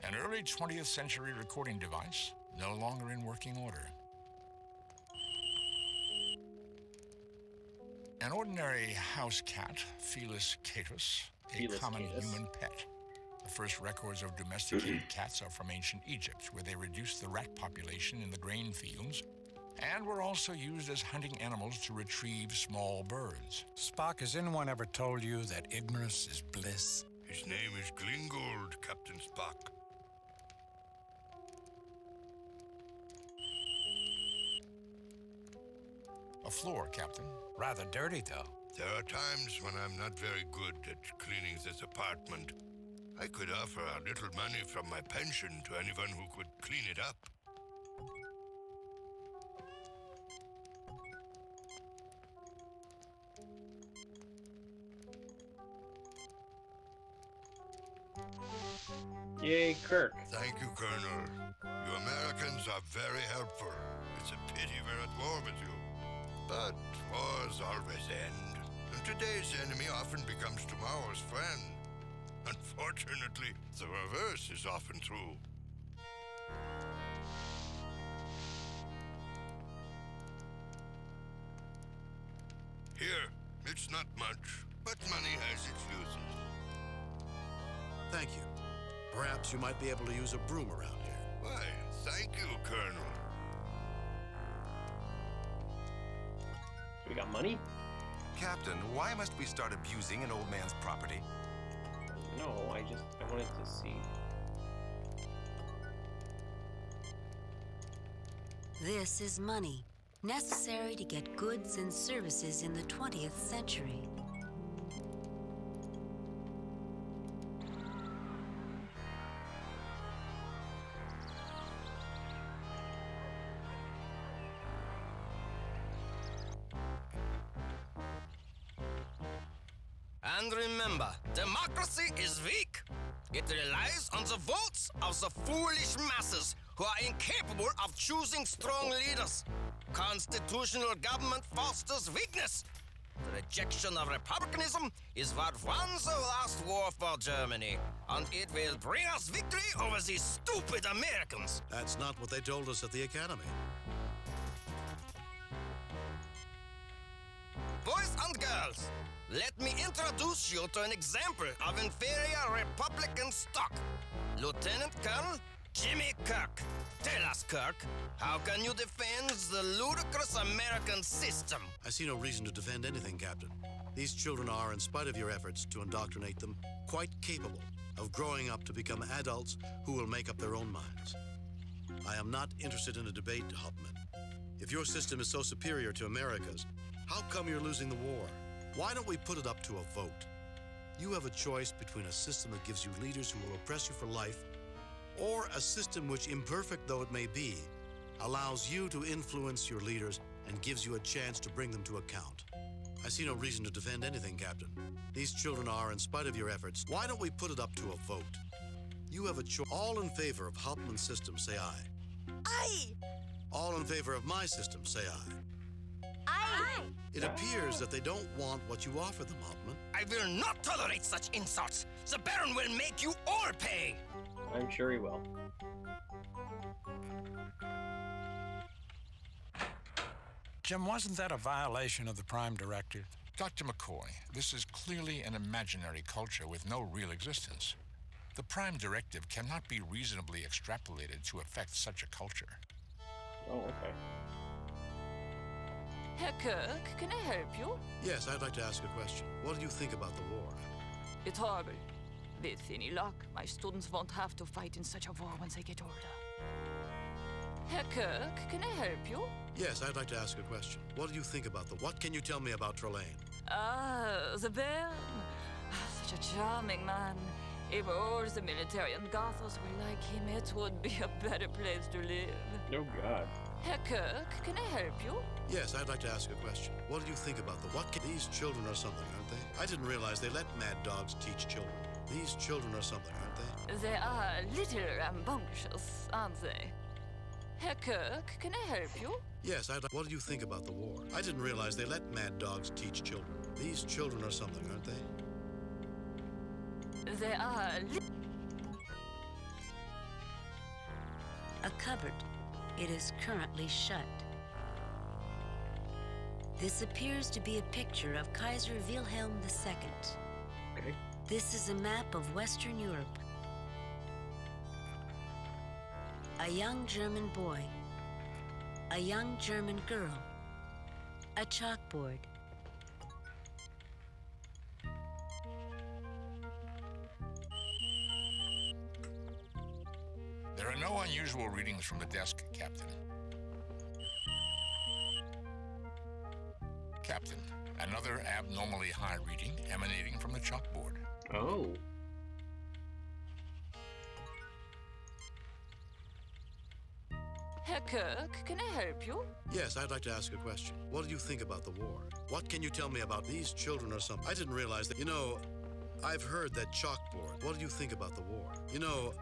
An early 20th century recording device, no longer in working order. An ordinary house cat, Felis catus, a common human pet. The first records of domesticated cats are from ancient Egypt, where they reduced the rat population in the grain fields and were also used as hunting animals to retrieve small birds. Spock, has anyone ever told you that ignorance is bliss? His name is Gringold, Captain Spock. A floor, Captain. Rather dirty, though. There are times when I'm not very good at cleaning this apartment. I could offer a little money from my pension to anyone who could clean it up. Yay, Kirk. Thank you, Colonel. You Americans are very helpful. It's a pity we're at war with you. But wars always end, and today's enemy often becomes tomorrow's friend. Unfortunately, the reverse is often true. Here, it's not much, but money has its uses. Thank you. Perhaps you might be able to use a broom around here. Why, thank you, Colonel. We got money? Captain, why must we start abusing an old man's property? No, I wanted to see. This is money, necessary to get goods and services in the 20th century. And remember, democracy is weak. It relies on the votes of the foolish masses who are incapable of choosing strong leaders. Constitutional government fosters weakness. The rejection of republicanism is what won the last war for Germany, and it will bring us victory over these stupid Americans. That's not what they told us at the Academy. Boys and girls, let me introduce you to an example of inferior Republican stock. Lieutenant Colonel Jimmy Kirk. Tell us, Kirk, how can you defend the ludicrous American system? I see no reason to defend anything, Captain. These children are, in spite of your efforts to indoctrinate them, quite capable of growing up to become adults who will make up their own minds. I am not interested in a debate, Hauptmann. If your system is so superior to America's, how come you're losing the war? Why don't we put it up to a vote? You have a choice between a system that gives you leaders who will oppress you for life, or a system which, imperfect though it may be, allows you to influence your leaders and gives you a chance to bring them to account. I see no reason to defend anything, Captain. These children are, in spite of your efforts, why don't we put it up to a vote? You have a choice. All in favor of Hauptmann's system, say aye. Aye! All in favor of my system, say aye. Aye! It appears that they don't want what you offer them, Hauptmann. I will not tolerate such insults. The Baron will make you all pay. I'm sure he will. Jim, wasn't that a violation of the Prime Directive? Dr. McCoy, this is clearly an imaginary culture with no real existence. The Prime Directive cannot be reasonably extrapolated to affect such a culture. Oh, okay. Herr Kirk, can I help you? Yes, I'd like to ask a question. What do you think about the war? It's horrible. With any luck, my students won't have to fight in such a war when they get older. Herr Kirk, can I help you? Yes, I'd like to ask a question. What do you think about the... What can you tell me about Trelane? Ah, the Baron. Such a charming man. If all the military and Gothos were like him, it would be a better place to live. Oh, God. Herr Kirk, can I help you? Yes, I'd like to ask a question. What do you think about the... These children are something, aren't they? I didn't realize they let mad dogs teach children. These children are something, aren't they? They are a little rambunctious, aren't they? Herr Kirk, can I help you? Yes, What do you think about the war? I didn't realize they let mad dogs teach children. These children are something, aren't they? They are a cupboard. It is currently shut. This appears to be a picture of Kaiser Wilhelm II. Okay. This is a map of Western Europe. A young German boy. A young German girl. A chalkboard. There are no unusual readings from the desk, Captain. Captain, another abnormally high reading emanating from the chalkboard. Oh. Herr Kirk, can I help you? Yes, I'd like to ask a question. What do you think about the war? What can you tell me about these children or something? I didn't realize that. You know, I've heard that chalkboard. What do you think about the war? You know,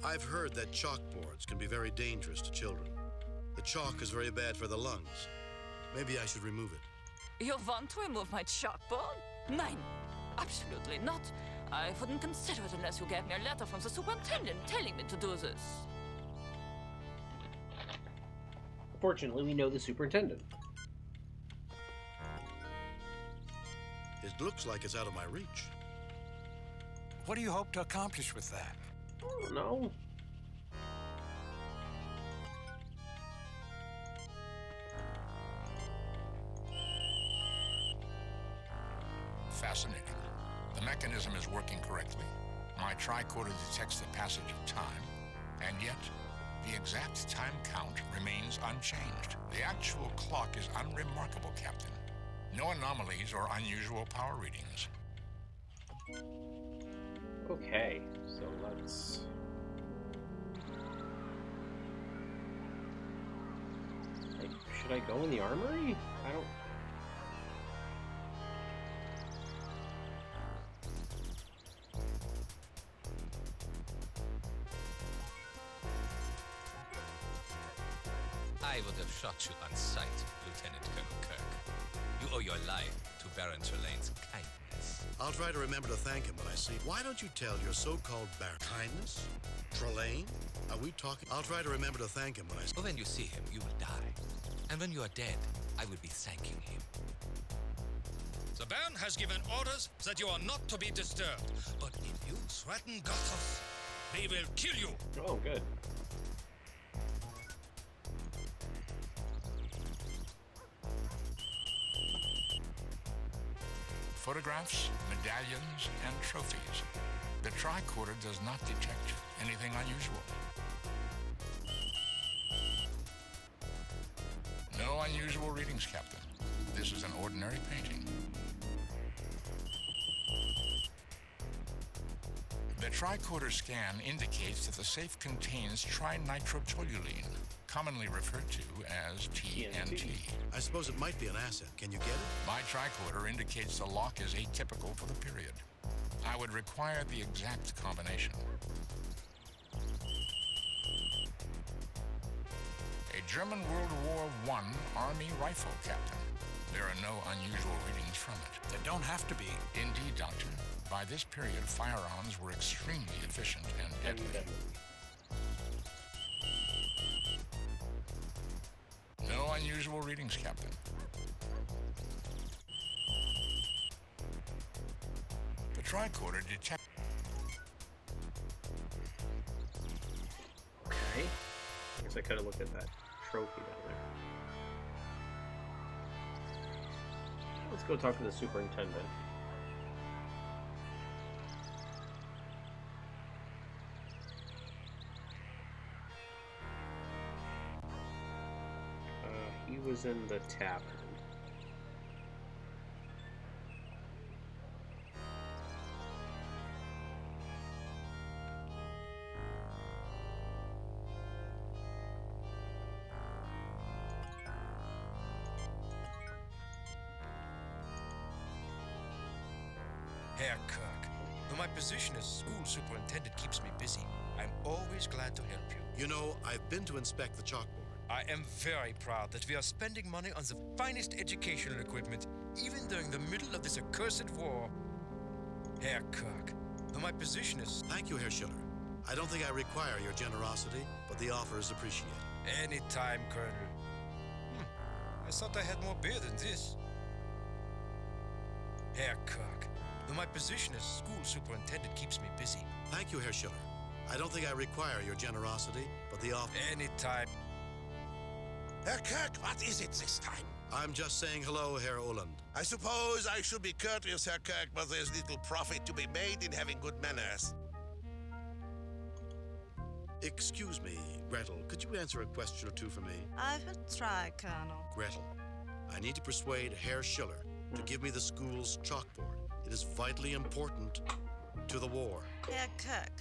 I've heard that chalkboards can be very dangerous to children. The chalk is very bad for the lungs. Maybe I should remove it. You want to remove my chalkboard? Nein, absolutely not. I wouldn't consider it unless you gave me a letter from the superintendent telling me to do this. Fortunately, we know the superintendent. It looks like it's out of my reach. What do you hope to accomplish with that? I don't know. Fascinating. The mechanism is working correctly. My tricorder detects the passage of time, and yet the exact time count remains unchanged. The actual clock is unremarkable, Captain. No anomalies or unusual power readings. Okay, so let's... should I go in the armory? I don't... I would have shot you on sight, Lieutenant Colonel Kirk. You owe your life to Baron Trelane's kindness. I'll try to remember to thank him when I see him. Why don't you tell your so-called Baron... Kindness? Trelane? Are we talking... I'll try to remember to thank him when I see him. Well, when you see him, you will die. And when you are dead, I will be thanking him. The Baron has given orders that you are not to be disturbed. But if you threaten Gothos, we will kill you. Oh, good. Photographs, medallions, and trophies. The tricorder does not detect anything unusual. unusual readings, Captain. This is an ordinary painting. The tricorder scan indicates that the safe contains trinitrotoluene, commonly referred to as TNT. I suppose it might be an asset. Can you get it? My tricorder indicates the lock is atypical for the period. I would require the exact combination. A German World War I Army rifle, Captain. There are no unusual readings from it. There don't have to be. Indeed, Doctor. By this period, firearms were extremely efficient and deadly. No unusual readings, Captain. The tricorder detects... Okay. I guess I could have looked at that trophy down there. Let's go talk to the superintendent. He was in the tavern. Herr Kirk, though my position as school superintendent keeps me busy, I'm always glad to help you. You know, I've been to inspect the chalkboard. I am very proud that we are spending money on the finest educational equipment, even during the middle of this accursed war. Herr Kirk, though my position is... Thank you, Herr Schiller. I don't think I require your generosity, but the offer is appreciated. Anytime, Colonel. I thought I had more beer than this. Herr Kirk, though my position as school superintendent keeps me busy. Thank you, Herr Schiller. I don't think I require your generosity, but the offer... Anytime. Herr Kirk, what is it this time? I'm just saying hello, Herr Oland. I suppose I should be courteous, Herr Kirk, but there's little profit to be made in having good manners. Excuse me, Gretel, could you answer a question or two for me? I will try, Colonel. Gretel, I need to persuade Herr Schiller to give me the school's chalkboard. It is vitally important to the war. Herr Kirk,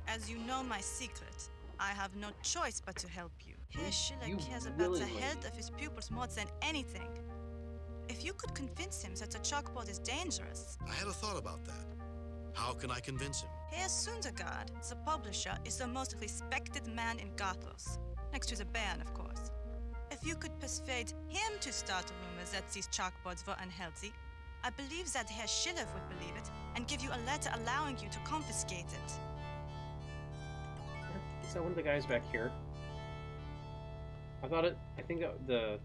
as you know my secret, I have no choice but to help you. Herr Schiller cares about the health of his pupils more than anything. If you could convince him that the chalkboard is dangerous... I had a thought about that. How can I convince him? Herr Sundergaard, the publisher, is the most respected man in Gothos. Next to the Baron, of course. If you could persuade him to start a rumor that these chalkboards were unhealthy, I believe that Herr Schiller would believe it and give you a letter allowing you to confiscate it. Is that one of the guys back here? I think the...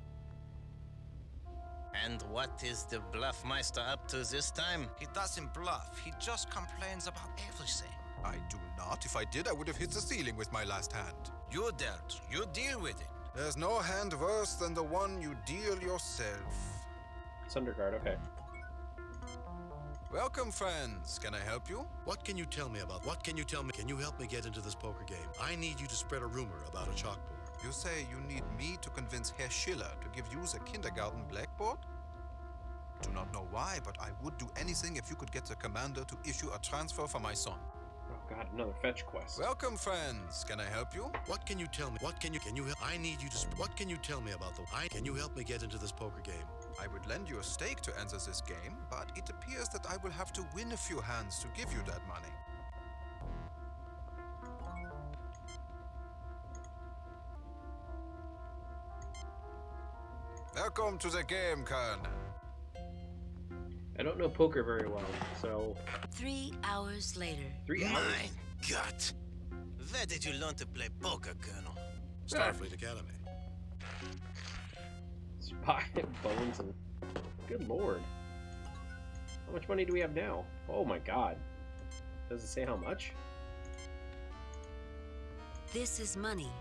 And what is the Bluffmeister up to this time? He doesn't bluff. He just complains about everything. I do not. If I did, I would have hit the ceiling with my last hand. You dealt. You deal with it. There's no hand worse than the one you deal yourself. Sundergaard, okay. Welcome, friends. Can I help you? What can you tell me about? What can you tell me? Can you help me get into this poker game? I need you to spread a rumor about a chalkboard. You say you need me to convince Herr Schiller to give you the kindergarten blackboard? Do not know why, but I would do anything if you could get the commander to issue a transfer for my son. Oh god, another fetch quest. Welcome, friends. Can I help you? What can you tell me? What can you help? I need you to... What can you tell me about the... Can you help me get into this poker game? I would lend you a stake to enter this game, but it appears that I will have to win a few hands to give you that money. Welcome to the game, Colonel. I don't know poker very well, so... 3 hours later. 3 hours? My God! Where did you learn to play poker, Colonel? Starfleet Academy. Spock, bones, and... Good lord. How much money do we have now? Oh my god. Does it say how much? This is money.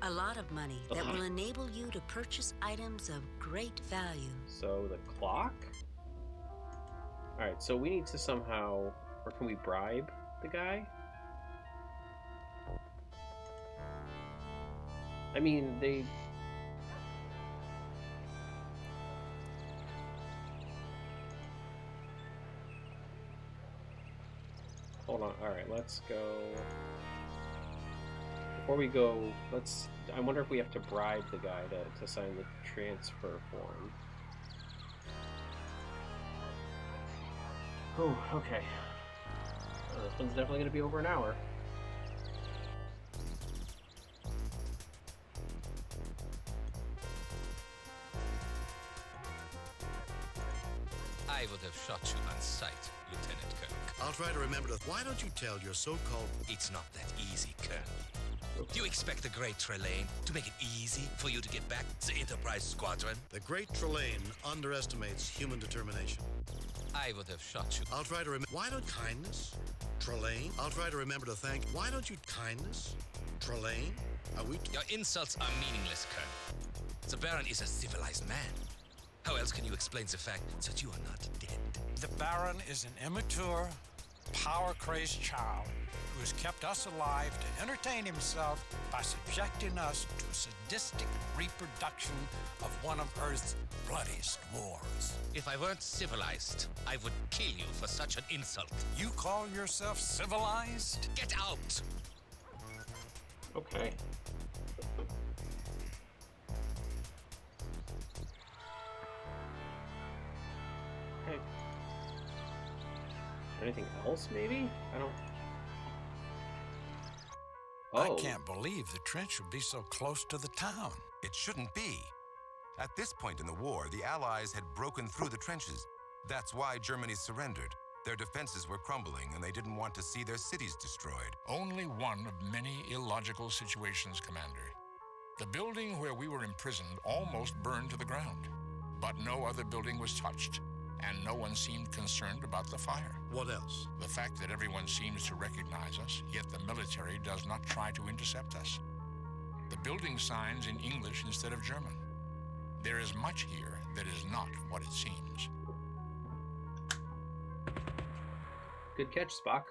A lot of money that will enable you to purchase items of great value. So the clock? Alright, so we need to somehow... Or can we bribe the guy? I mean, they... Hold on. All right, let's go. Before we go, I wonder if we have to bribe the guy to sign the transfer form. Oh, okay. This one's definitely going to be over an hour. I would have shot you on sight, Lieutenant Kirk. I'll try to remember to... Why don't you tell your so-called... It's not that easy, Colonel. Do you expect the great Trelane to make it easy for you to get back to the Enterprise Squadron? The great Trelane underestimates human determination. I would have shot you. I'll try to remember... Why don't kindness? Trelane? I'll try to remember to thank... Why don't you kindness? Trelane? Are we... Your insults are meaningless, Colonel. The Baron is a civilized man. How else can you explain the fact that you are not dead? The Baron is an immature, power-crazed child who has kept us alive to entertain himself by subjecting us to sadistic reproduction of one of Earth's bloodiest wars. If I weren't civilized, I would kill you for such an insult. You call yourself civilized? Get out! Okay. Hey. Anything else, maybe? I don't... I can't believe the trench would be so close to the town. It shouldn't be. At this point in the war, the Allies had broken through the trenches. That's why Germany surrendered. Their defenses were crumbling, and they didn't want to see their cities destroyed. Only one of many illogical situations, Commander. The building where we were imprisoned almost burned to the ground, but no other building was touched, and no one seemed concerned about the fire. What else? The fact that everyone seems to recognize us, yet the military does not try to intercept us. The building signs in English instead of German. There is much here that is not what it seems. Good catch, Spock.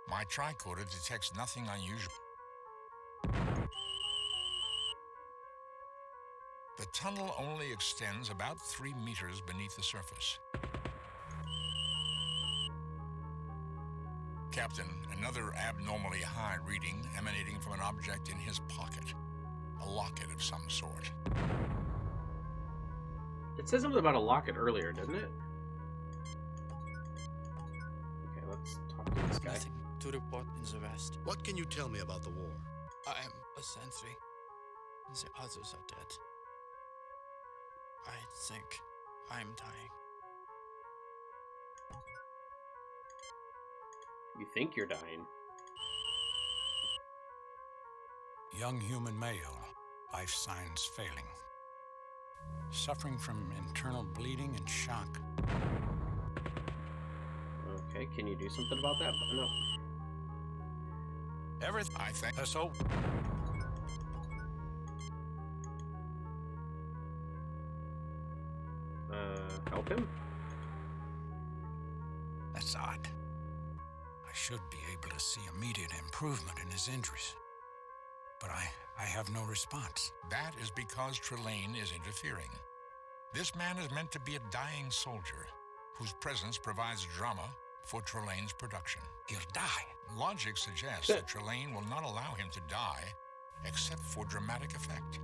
My tricorder detects nothing unusual. The tunnel only extends about 3 meters beneath the surface. Captain, another abnormally high reading emanating from an object in his pocket. A locket of some sort. It said something about a locket earlier, didn't it? Okay, let's talk to this guy. Nothing to report in the west. What can you tell me about the war? I am a sentry. The others are dead. I think I'm dying. You think you're dying? Young human male, life signs failing. Suffering from internal bleeding and shock. Okay, can you do something about that? No. Everything, I think. Let's hope. Help him? That's odd. I should be able to see immediate improvement in his injuries. But I have no response. That is because Trelane is interfering. This man is meant to be a dying soldier whose presence provides drama for Trelane's production. He'll die. Logic suggests that Trelane will not allow him to die except for dramatic effect.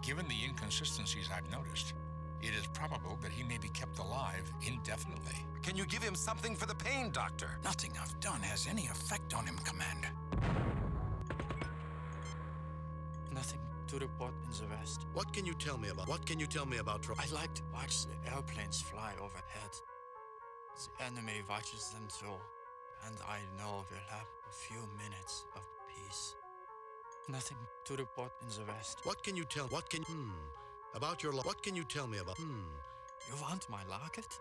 Given the inconsistencies I've noticed, it is probable that he may be kept alive indefinitely. Can you give him something for the pain, Doctor? Nothing I've done has any effect on him, Commander. Nothing to report in the west. What can you tell me about? I like to watch the airplanes fly overhead. The enemy watches them too, and I know we'll have a few minutes of peace. Nothing to report in the west. What can you tell? What can you tell me about? You want my locket?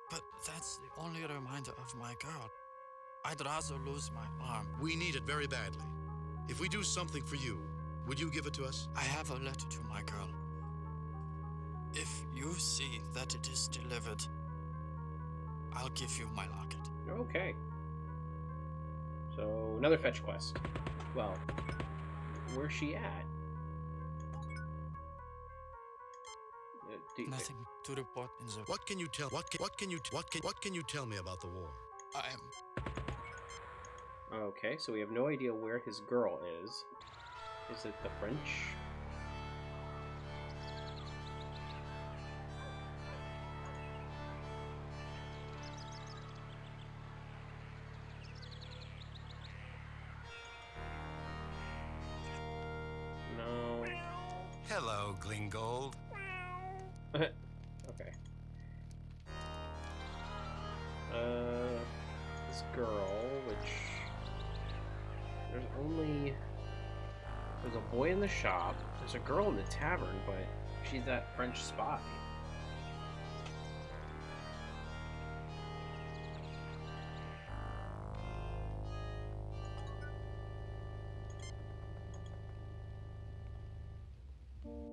But that's the only reminder of my girl. I'd rather lose my arm. We need it very badly. If we do something for you, would you give it to us? I have a letter to my girl. If you see that it is delivered, I'll give you my locket. Okay. So, another fetch quest. Well, where's she at? Nothing to report in the... What can you tell me about the war? Okay, so we have no idea where his girl is. Is it the French? No. Hello, Glingold. Okay. This girl, which there's a boy in the shop, there's a girl in the tavern, but she's that French spy.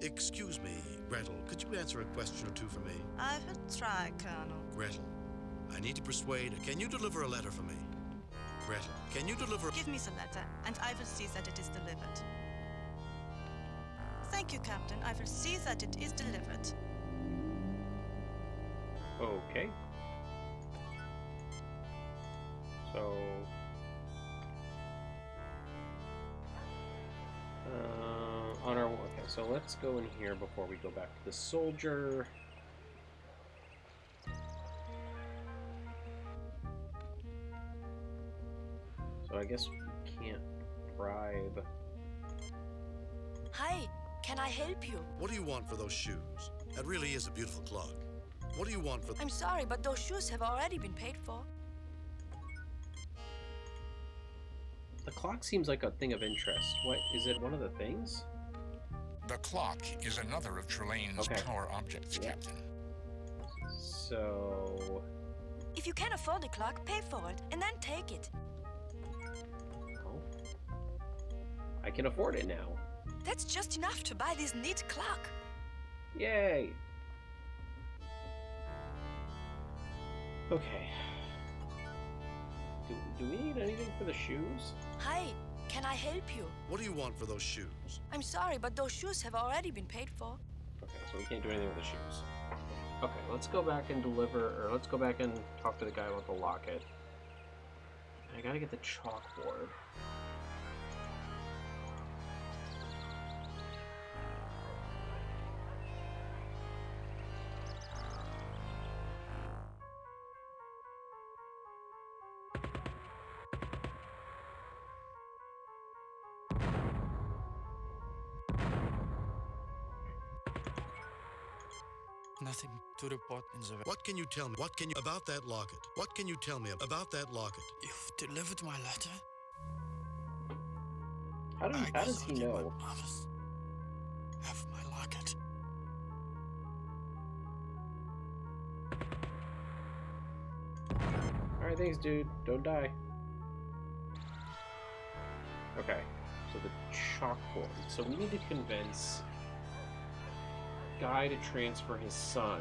Excuse me, Gretel, could you answer a question or two for me? I will try, Colonel. Gretel, I need to persuade. Can you deliver a letter for me? Gretel, can you deliver... Give me the letter, and I will see that it is delivered. Thank you, Captain. I will see that it is delivered. Okay. So... Okay, so let's go in here before we go back to the soldier. So I guess we can't bribe. Hi, can I help you? What do you want for those shoes? That really is a beautiful clock. What do you want for... I'm sorry, but those shoes have already been paid for. The clock seems like a thing of interest. What, is it one of the things? The clock is another of Trelane's power objects, Captain. So... If you can afford the clock, pay for it, and then take it. Oh. I can afford it now. That's just enough to buy this neat clock. Yay! Okay. Do we need anything for the shoes? Hi, can I help you? What do you want for those shoes? I'm sorry, but those shoes have already been paid for. Okay, so we can't do anything with the shoes. Okay, let's go back and let's go back and talk to the guy about the locket. I gotta get the chalkboard. Nothing to report in the... What can you tell me? About that locket? What can you tell me about that locket? You've delivered my letter? How does he know? Have my locket. Alright, thanks, dude. Don't die. Okay, so the chalkboard. So we need to convince Guy to transfer his son.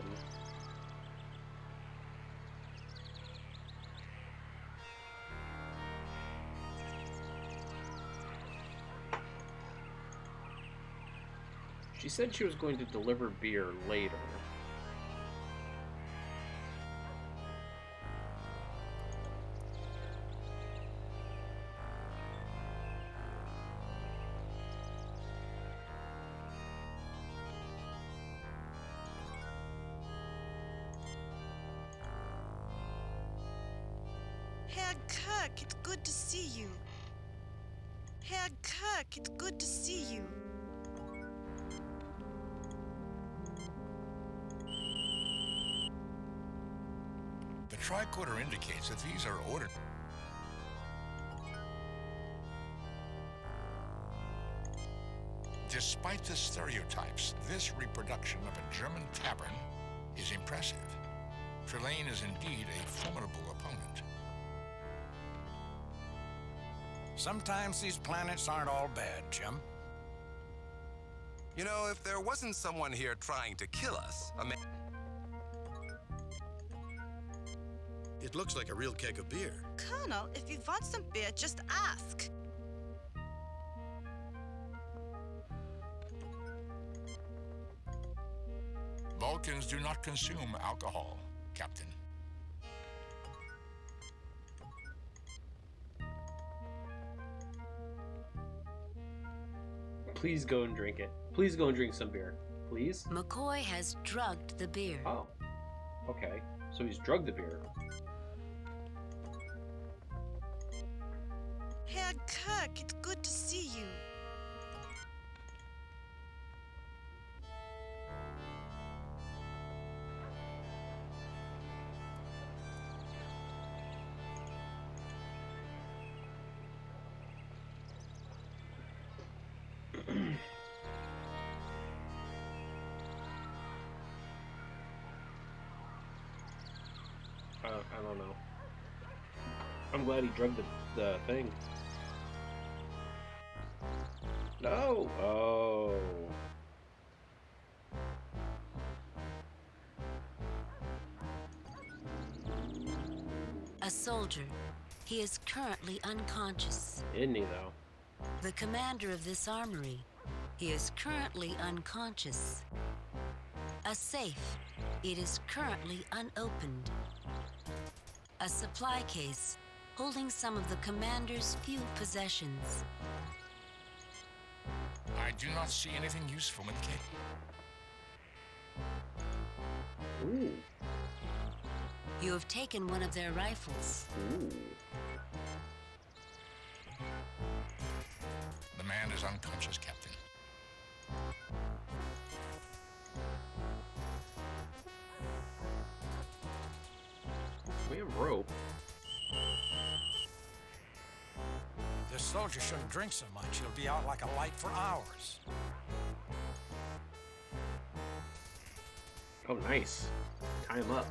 She said she was going to deliver beer later. Herr Kirk, it's good to see you. Herr Kirk, it's good to see you. The tricorder indicates that these are ordered. Despite the stereotypes, this reproduction of a German tavern is impressive. Trelane is indeed a formidable opponent. Sometimes these planets aren't all bad, Jim. You know, if there wasn't someone here trying to kill us, It looks like a real keg of beer. Colonel, if you want some beer, just ask. Captains do not consume alcohol, Captain. Please go and drink it. Please go and drink some beer. Please? McCoy has drugged the beer. Oh. Okay. So he's drugged the beer. Herr Kirk, it's good to see you. I don't know. I'm glad he drugged the thing. No! Oh. A soldier. He is currently unconscious. Isn't he, though? The commander of this armory. He is currently unconscious. A safe. It is currently unopened. A supply case holding some of the commander's few possessions. I do not see anything useful in the case. Ooh. You have taken one of their rifles. Ooh. The man is unconscious, Captain. We have rope. This soldier shouldn't drink so much. He'll be out like a light for hours. Oh, nice. Tie him up.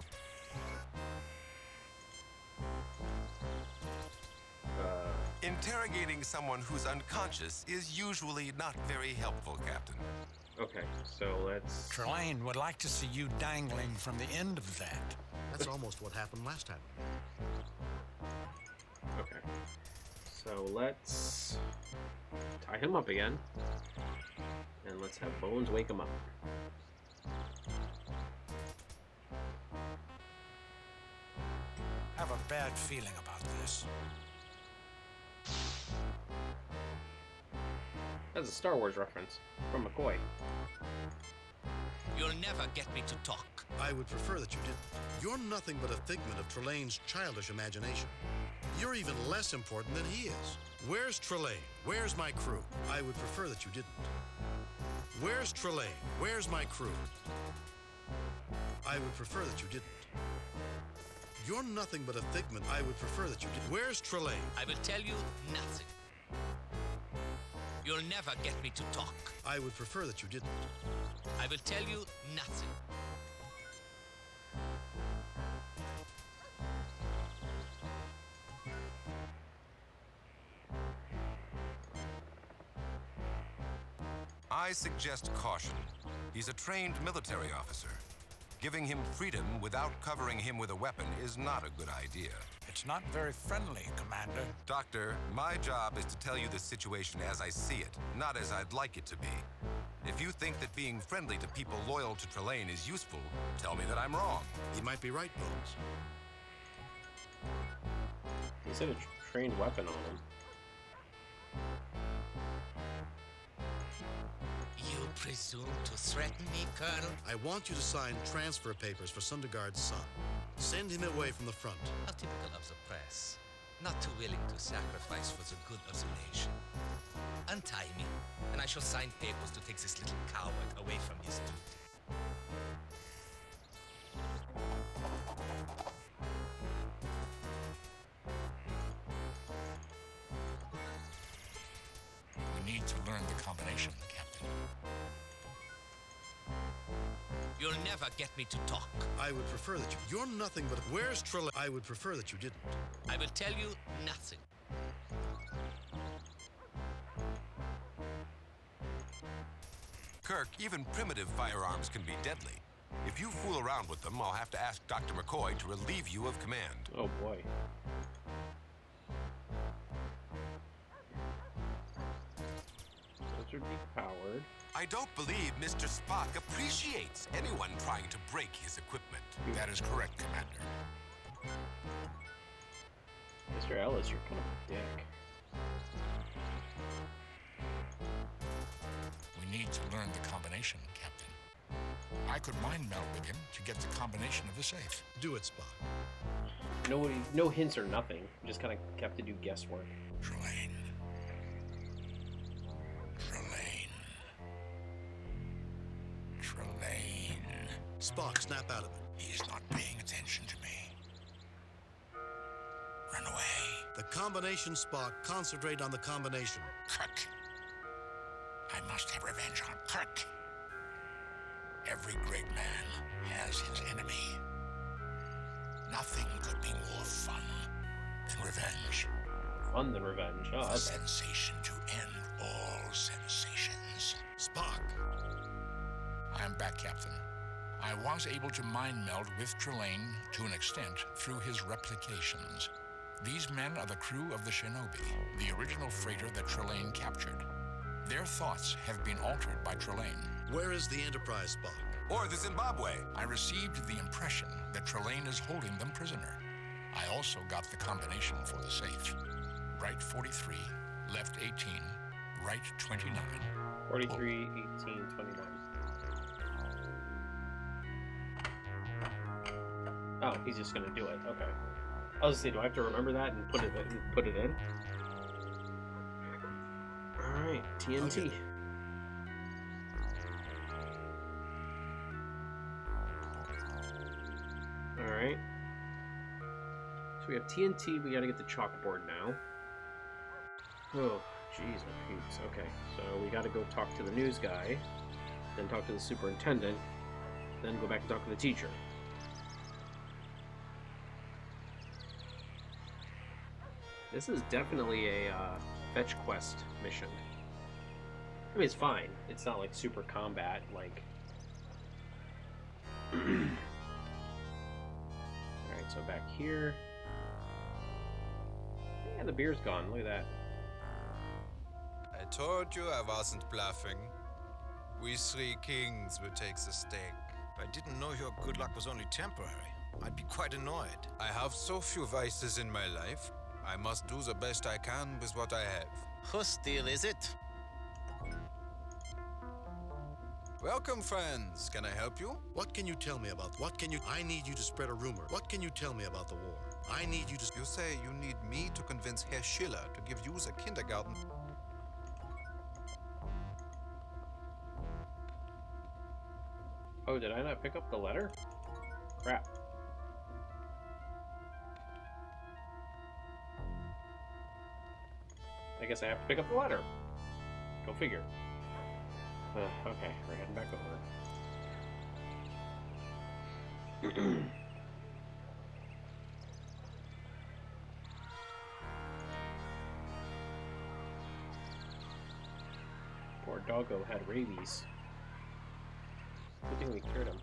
Interrogating someone who's unconscious is usually not very helpful, Captain. Okay, so let's... Trelane would like to see you dangling from the end of that. That's almost what happened last time. Okay. So let's tie him up again. And let's have Bones wake him up. I have a bad feeling about this. That's a Star Wars reference from McCoy. You'll never get me to talk. I would prefer that you didn't. You're nothing but a figment of Trelane's childish imagination. You're even less important than he is. Where's Trelane? Where's my crew? I would prefer that you didn't. Where's Trelane? Where's my crew? I would prefer that you didn't. You're nothing but a figment. I would prefer that you didn't. Where's Trelane? I will tell you nothing. You'll never get me to talk. I would prefer that you didn't. I will tell you nothing. I suggest caution. He's a trained military officer. Giving him freedom without covering him with a weapon is not a good idea. It's not very friendly, Commander. Doctor, my job is to tell you the situation as I see it, not as I'd like it to be. If you think that being friendly to people loyal to Trelane is useful, tell me that I'm wrong. He might be right, Bones. He said a trained weapon on him. You presume to threaten me, Colonel? I want you to sign transfer papers for Sundergaard's son. Send him away from the front. How typical of the press. Not too willing to sacrifice for the good of the nation. Untie me, and I shall sign papers to take this little coward away from his duty. We need to learn the combination, Captain. You'll never get me to talk. I would prefer that you... You're nothing but... Where's Trelane? I would prefer that you didn't. I will tell you nothing. Kirk, even primitive firearms can be deadly. If you fool around with them, I'll have to ask Dr. McCoy to relieve you of command. Oh boy. are depowered. I don't believe Mr. Spock appreciates anyone trying to break his equipment. That is correct, Commander. Mr. Ellis, you're kind of a dick. We need to learn the combination, Captain. I could mind meld with him to get the combination of the safe. Do it, Spock. No hints or nothing. Just kind of kept to do guesswork. Trelane. Spock, snap out of it. He is not paying attention to me. Run away. The combination, Spock. Concentrate on the combination. Kirk. I must have revenge on Kirk. Every great man has his enemy. Nothing could be more fun than revenge. Fun than revenge, huh? The sensation to end all sensations. Spock. I am back, Captain. I was able to mind meld with Trelane to an extent through his replications. These men are the crew of the Shinobi, the original freighter that Trelane captured. Their thoughts have been altered by Trelane. Where is the Enterprise, Spock? Or the Zimbabwe? I received the impression that Trelane is holding them prisoner. I also got the combination for the safe. Right 43, left 18, right 29. 43, 18, 29. Oh, he's just gonna do it. Okay. I was gonna say, do I have to remember that and put it in? All right, TNT. All right. So we have TNT. We gotta get the chalkboard now. Oh, jeez, my peeps. Okay, so we gotta go talk to the news guy, then talk to the superintendent, then go back and talk to the teacher. This is definitely a fetch quest mission. I mean, it's fine. It's not like super combat, like... Alright, so back here. Yeah, the beer's gone. Look at that. I told you I wasn't bluffing. We three kings will take the stake. I didn't know your good luck was only temporary. I'd be quite annoyed. I have so few vices in my life. I must do the best I can with what I have. Whose deal is it? Welcome, friends. Can I help you? What can you tell me about... I need you to spread a rumor. What can you tell me about the war? I need you to... You say you need me to convince Herr Schiller to give you the kindergarten... Oh, did I not pick up the letter? Crap. I guess I have to pick up the letter. Go figure. Okay, we're heading back over. Poor doggo had rabies. Good thing we cured him.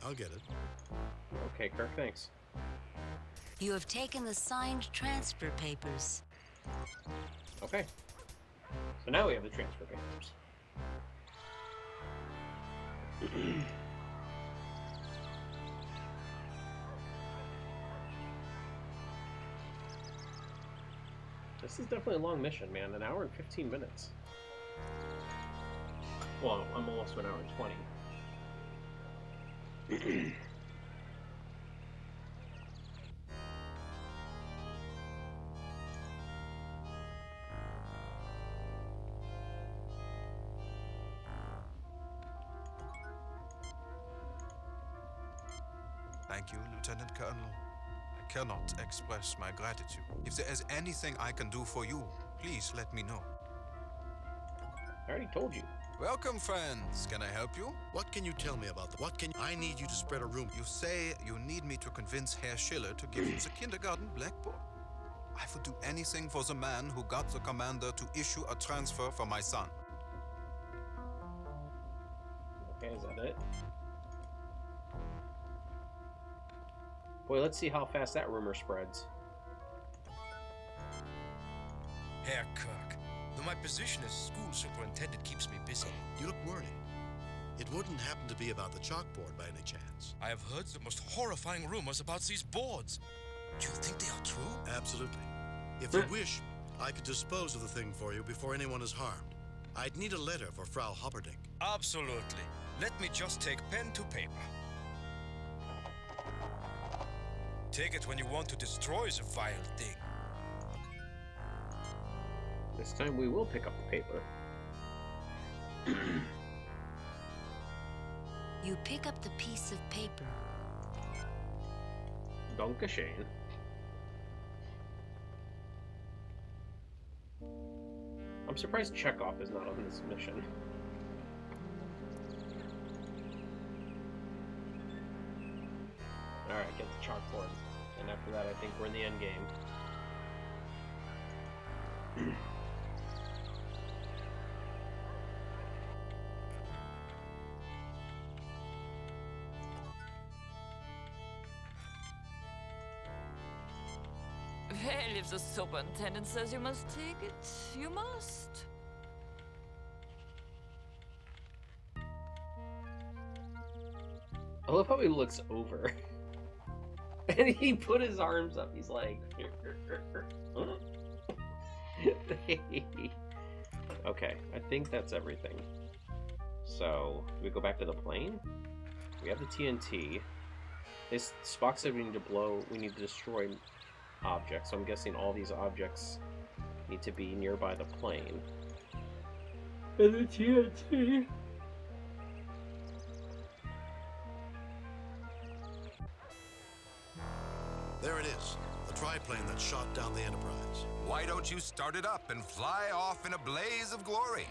I'll get it. Okay, Kirk, thanks. You have taken the signed transfer papers. Okay. So now we have the transfer papers. This is definitely a long mission, man. An hour and 15 minutes. Well, I'm almost to an hour and 20. Thank you, Lieutenant Colonel. I cannot express my gratitude. If there is anything I can do for you, please let me know. I already told you. Welcome, friends. Can I help you? What can you tell me about I need you to spread a rumor. You say you need me to convince Herr Schiller to give you the kindergarten blackboard. I would do anything for the man who got the commander to issue a transfer for my son. Okay, is that it? Boy, let's see how fast that rumor spreads. Herr Kirk, though my position as school superintendent keeps me busy. You look worried. It wouldn't happen to be about the chalkboard by any chance. I have heard the most horrifying rumors about these boards. Do you think they are true? Absolutely. If you wish, I could dispose of the thing for you before anyone is harmed. I'd need a letter for Frau Hopperdink. Absolutely. Let me just take pen to paper. Take it when you want to destroy the vile thing. This time we will pick up the paper. You pick up the piece of paper. Dankeschön. I'm surprised Chekhov is not on this mission. Alright, get the chalkboard. And after that, I think we're in the end game. Well, if the superintendent says you must take it, you must. I love how he looks over. And he put his arms up. He's like... Okay, I think that's everything. So, we go back to the plane. We have the TNT. This Spock said we need to destroy objects. So I'm guessing all these objects need to be nearby the plane. And the TNT. There it is, the triplane that shot down the Enterprise. Why don't you start it up and fly off in a blaze of glory?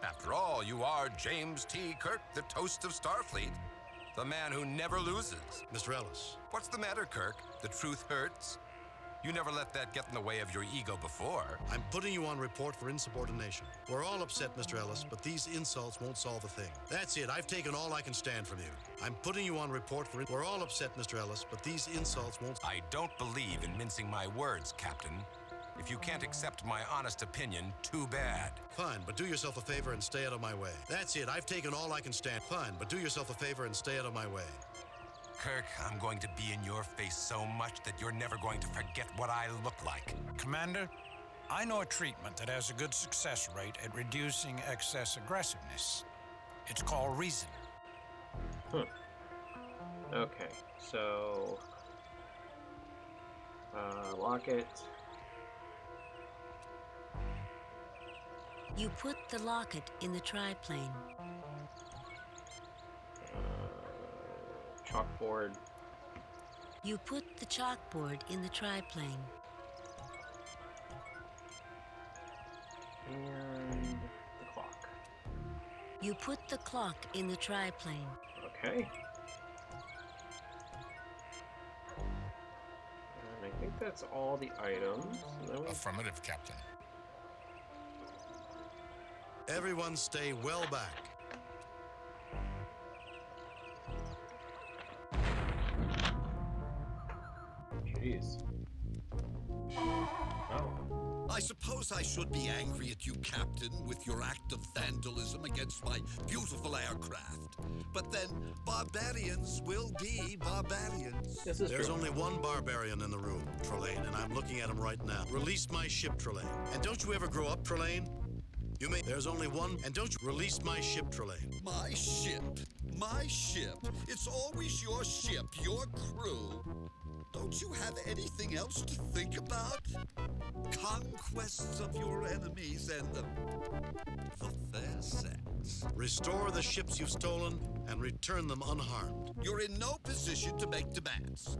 After all, you are James T. Kirk, the toast of Starfleet. The man who never loses. Mr. Ellis. What's the matter, Kirk? The truth hurts? You never let that get in the way of your ego before. I'm putting you on report for insubordination. We're all upset, Mr. Ellis, but these insults won't solve a thing. That's it. I've taken all I can stand from you. I'm putting you on report for... We're all upset, Mr. Ellis, but these insults won't... I don't believe in mincing my words, Captain. If you can't accept my honest opinion, too bad. Fine, but do yourself a favor and stay out of my way. That's it. I've taken all I can stand. Fine, but do yourself a favor and stay out of my way. Kirk, I'm going to be in your face so much that you're never going to forget what I look like. Commander, I know a treatment that has a good success rate at reducing excess aggressiveness. It's called reason. Okay, so... lock it. You put the locket in the triplane. Chalkboard. You put the chalkboard in the triplane. And the clock. You put the clock in the triplane. Okay. And I think that's all the items. Affirmative, Captain. Everyone stay well back. Jeez. Oh. I suppose I should be angry at you, Captain, with your act of vandalism against my beautiful aircraft. But then, barbarians will be barbarians. There's only one barbarian in the room, Trelane, and I'm looking at him right now. Release my ship, Trelane. And don't you ever grow up, Trelane? You may... There's only one... And don't you... Release my ship, Trelane. My ship? My ship? It's always your ship, your crew. Don't you have anything else to think about? Conquests of your enemies and the fair sex. Restore the ships you've stolen and return them unharmed. You're in no position to make demands.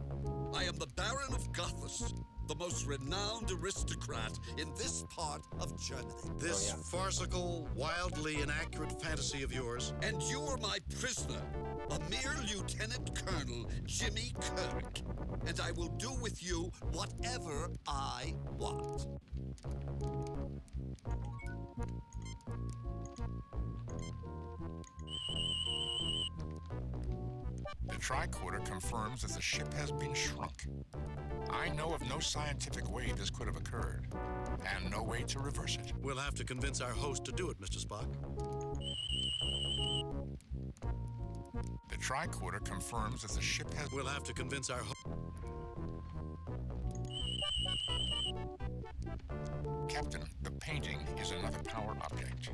I am the Baron of Gothas, the most renowned aristocrat in this part of Germany. This farcical, wildly inaccurate fantasy of yours. And you are my prisoner, a mere Lieutenant Colonel Jimmy Kirk. And I will do with you whatever I want. tricorder confirms that the ship has been shrunk. I know of no scientific way this could have occurred, and no way to reverse it. We'll have to convince our host to do it, Mr. Spock. The tricorder confirms that the ship has... We'll have to convince our host... Captain, the painting is another power object.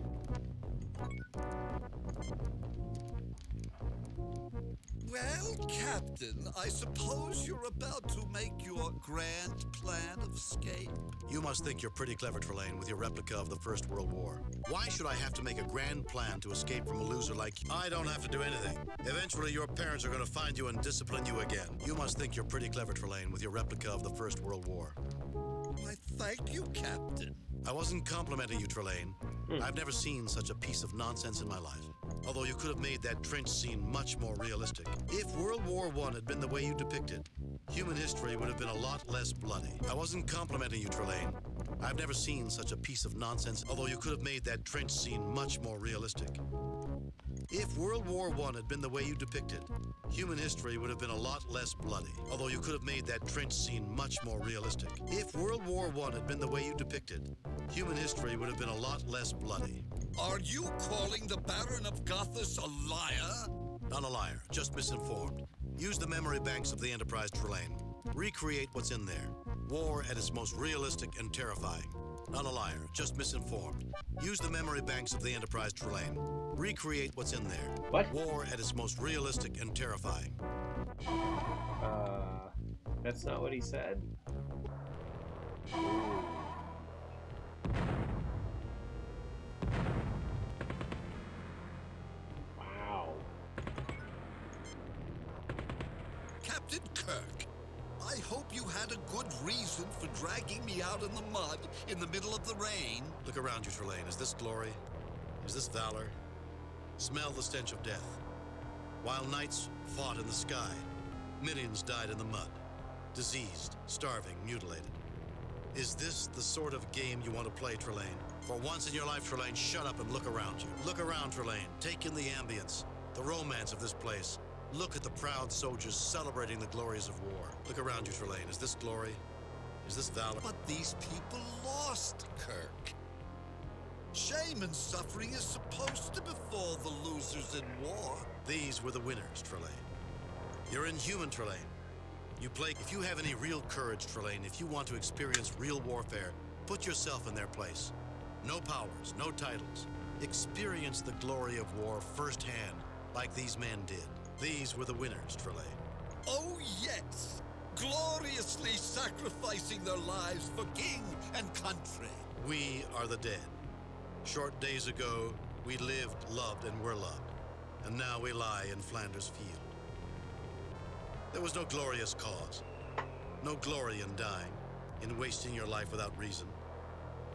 Well, Captain, I suppose you're about to make your grand plan of escape. You must think you're pretty clever, Trelane, with your replica of the First World War. Why should I have to make a grand plan to escape from a loser like you? I don't have to do anything. Eventually, your parents are going to find you and discipline you again. You must think you're pretty clever, Trelane, with your replica of the First World War. Why, thank you, Captain. I wasn't complimenting you, Trelane. I've never seen such a piece of nonsense in my life. Although you could have made that trench scene much more realistic. If World War I had been the way you depicted, human history would have been a lot less bloody. I wasn't complimenting you, Trelane. I've never seen such a piece of nonsense, although you could have made that trench scene much more realistic. If World War I had been the way you depicted, human history would have been a lot less bloody, although you could have made that trench scene much more realistic. If World War I had been the way you depicted, human history would have been a lot less bloody. Are you calling the Baron of Gothas a liar? Not a liar, just misinformed. Use the memory banks of the Enterprise, Trelane. Recreate what's in there. War at its most realistic and terrifying. Not a liar, just misinformed. Use the memory banks of the Enterprise, Trelane. Recreate what's in there. What? War at its most realistic and terrifying. That's not what he said? Wow. Captain Kirk, I hope you had a good reason for dragging me out in the mud in the middle of the rain. Look around you, Trelane. Is this glory? Is this valor? Smell the stench of death. While knights fought in the sky, millions died in the mud. Diseased, starving, mutilated. Is this the sort of game you want to play, Trelane? For once in your life, Trelane, shut up and look around you. Look around, Trelane. Take in the ambience, the romance of this place. Look at the proud soldiers celebrating the glories of war. Look around you, Trelane. Is this glory? Is this valor? But these people lost, Kirk. Shame and suffering is supposed to befall the losers in war. These were the winners, Trelane. You're inhuman, Trelane. You play. If you have any real courage, Trelane, if you want to experience real warfare, put yourself in their place. No powers, no titles. Experience the glory of war firsthand, like these men did. These were the winners, Trelane. Oh, yes! Gloriously sacrificing their lives for king and country. We are the dead. Short days ago, we lived, loved, and were loved. And now we lie in Flanders Field. There was no glorious cause. No glory in dying, in wasting your life without reason.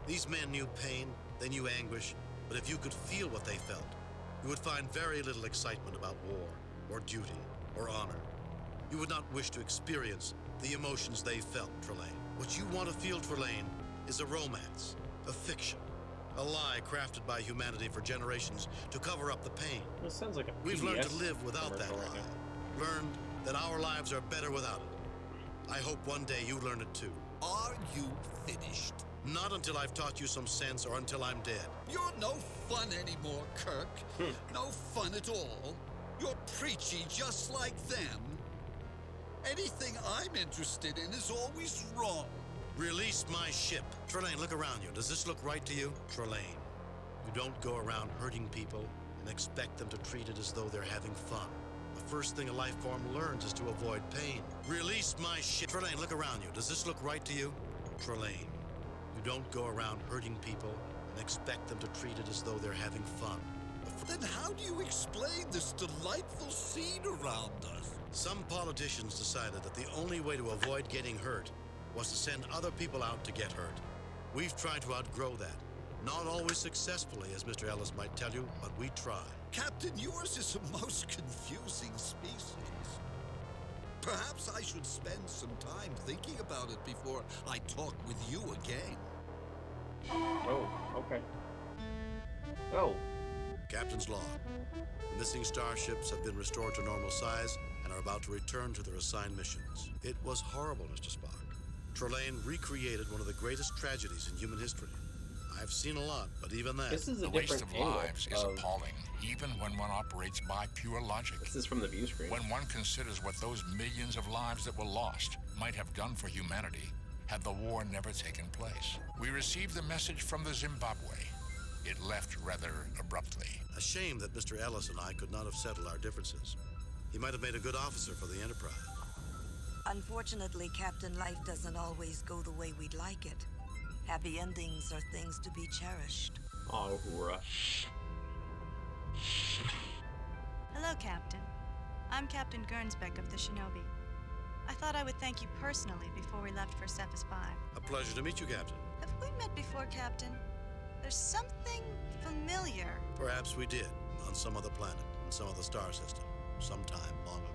These men knew pain, they knew anguish, but if you could feel what they felt, you would find very little excitement about war, or duty, or honor. You would not wish to experience the emotions they felt, Trelane. What you want to feel, Trelane, is a romance, a fiction, a lie crafted by humanity for generations to cover up the pain. This sounds like a We've PBS learned to live without that commercial lie. right Learned that our lives are better without it. I hope one day you learn it too. Are you finished? Not until I've taught you some sense or until I'm dead. You're no fun anymore, Kirk. No fun at all. You're preachy just like them. Anything I'm interested in is always wrong. Release my ship. Trelane, look around you. Does this look right to you? Trelane, you don't go around hurting people and expect them to treat it as though they're having fun. The first thing a life form learns is to avoid pain. Release my ship. Trelane, look around you. Does this look right to you? Trelane, you don't go around hurting people and expect them to treat it as though they're having fun. Then how do you explain this delightful scene around us? Some politicians decided that the only way to avoid getting hurt was to send other people out to get hurt. We've tried to outgrow that. Not always successfully, as Mr. Ellis might tell you, but we try. Captain, yours is a most confusing species. Perhaps I should spend some time thinking about it before I talk with you again. Oh, okay. Oh. Captain's log. The missing starships have been restored to normal size, and and are about to return to their assigned missions. It was horrible, Mr. Spock. Trelane recreated one of the greatest tragedies in human history. I've seen a lot, but even that... This is a the waste different of angle lives is appalling, even when one operates by pure logic. This is from the view screen. When one considers what those millions of lives that were lost might have done for humanity had the war never taken place. We received the message from the Zimbabwe. It left rather abruptly. A shame that Mr. Ellis and I could not have settled our differences. He might have made a good officer for the Enterprise. Unfortunately, Captain, life doesn't always go the way we'd like it. Happy endings are things to be cherished. Oh, Uhura. Hello, Captain. I'm Captain Gernsbeck of the Shinobi. I thought I would thank you personally before we left for Cephas 5. A pleasure to meet you, Captain. Have we met before, Captain? There's something familiar. Perhaps we did, on some other planet, in some other star system, sometime long ago.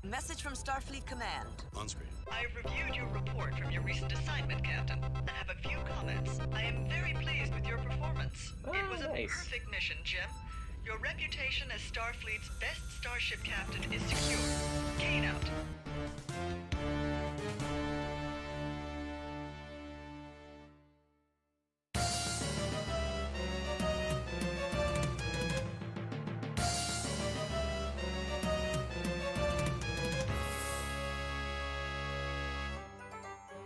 Message from Starfleet Command. On screen. I have reviewed your report from your recent assignment, Captain, and have a few comments. I am very pleased with your performance. It was a perfect mission, Jim. Your reputation as Starfleet's best starship captain is secure. Kane out.